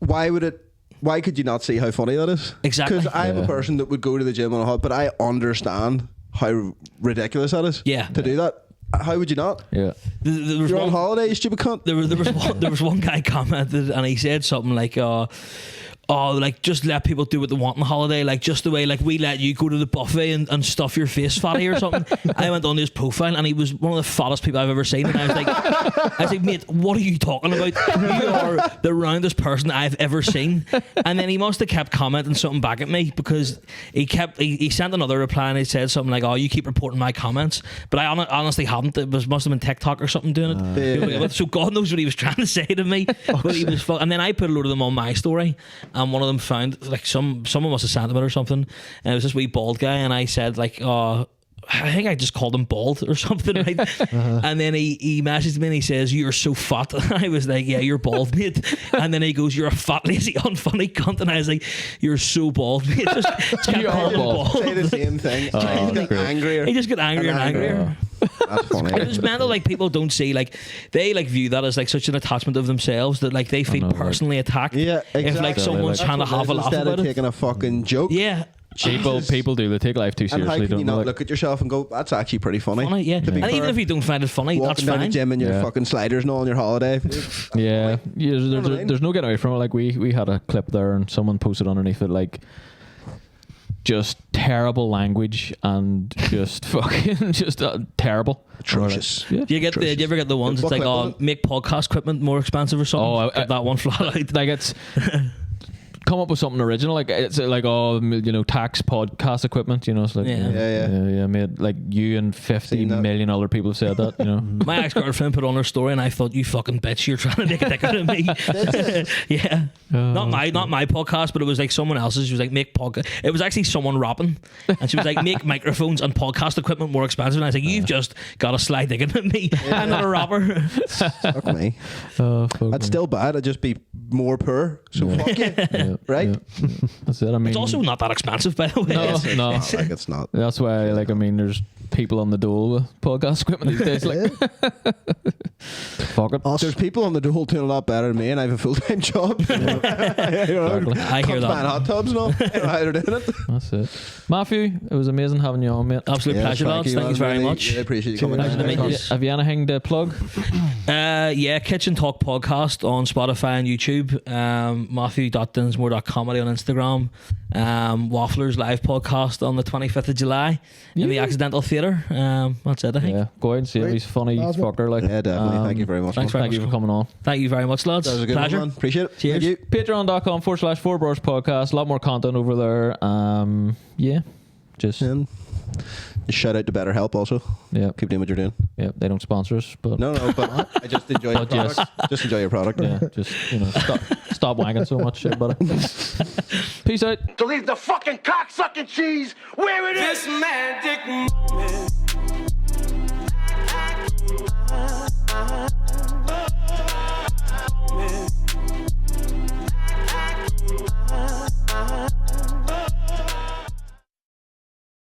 why could you not see how funny that is? Exactly. Because I'm a person that would go to the gym on a hot, but I understand how ridiculous that is. Yeah. To do that. How would you not? yeah. There was You're on one- holiday, you stupid cunt. there was one guy commented and he said something like like just let people do what they want on holiday, like just the way like we let you go to the buffet and stuff your face fatty or something. I went on his profile and he was one of the fattest people I've ever seen, and I was like, mate, what are you talking about? You are the roundest person I've ever seen. And then he must have kept commenting something back at me, because he sent another reply and he said something like, oh, you keep reporting my comments, but I honestly hadn't. It must have been TikTok or something doing it. So God knows what he was trying to say to me. But he was and then I put a load of them on my story, and one of them found like someone must have sent him it or something, and it was this wee bald guy, and I said like, oh, I think I just called him bald or something, right? And then he messaged me and he says, you're so fat. And I was like, yeah, you're bald, mate. And then he goes, you're a fat, lazy, unfunny cunt. And I was like, you're so bald, mate. Just kept You are calling him bald. Say the same thing. He just got angrier. He just got angrier and angrier. That's funny. It was mental. Like people don't see, like they like view that as like such an attachment of themselves that like they feel know, like- personally attacked. Yeah, If exactly. like someone's That's trying to what it have a is, laugh instead about of it. taking a fucking joke. Yeah. People do. They take life too And how seriously, can don't you they? not Like, look at yourself and go, that's actually pretty funny? Funny, yeah. To be And fair. even if you don't find it funny, that's Walking down the fine. gym in your Yeah. fucking sliders and all on your holiday. yeah, there's, what I mean? there's no getting away from it. Like we had a clip there, and someone posted underneath it like just terrible language and just fucking just terrible, Atrocious. Yeah. Do you ever get the ones What that's like, clip oh, was it? make podcast equipment more expensive or something? Oh, Get that one flat out. Like it's come up with something original. Like it's like tax podcast equipment. It's like Yeah. Yeah. made like you and 50 Seen that. million other people have said that. My ex-girlfriend put on her story and I thought, you fucking bitch, you're trying to make a dick out of me. Yeah. Not my podcast, but it was like someone else's. She was like, make podcast. It was actually someone rapping. And she was like, make microphones and podcast equipment more expensive. And I was like, you've just got a sly dick at me. I'm not a rapper. Fuck me. Oh, fuck That's me. still bad. I'd just be more poor. So fuck you. Yeah, Right? yeah. That's it. I mean, It's also not that expensive, by the way. no. Like it's not. That's why, like, I mean, there's people on the dole with podcast equipment these days. Like, fuck it. There's people on the dole doing a lot better than me, and I have a full-time job. Exactly. I hear Cunts buying that. hot tubs and all. I don't know how they're doing it. That's it. Matthew, it was amazing having you on, mate. Absolute pleasure, lads. Thank you very much. I appreciate you coming Pleasure to meet down. you. Have you anything to plug? Yeah, Kitchen Talk Podcast on Spotify and YouTube. Matthew.dinsmore.comedy on Instagram. Wafflers Live Podcast on the 25th of July in the Accidental Theatre. That's it, I think. Yeah, go out and see him. He's funny Awesome. fucker. Like, Yeah, definitely. Thank you very much. thanks man. very Thank you much. for coming on. Thank you very much, lads. That was a good Pleasure. one, man. Appreciate it. Cheers. Thank you. Patreon.com/4 Bros Podcast. A lot more content over there. Yeah, just And shout out to BetterHelp also. yeah, Keep doing what you're doing. yeah. They don't sponsor us, but No, but I just enjoy your But yes. product. Just enjoy your product. yeah, just stop wanking so much, shit, buddy. Peace out. To leave the fucking cock sucking cheese where it is. This magic moment.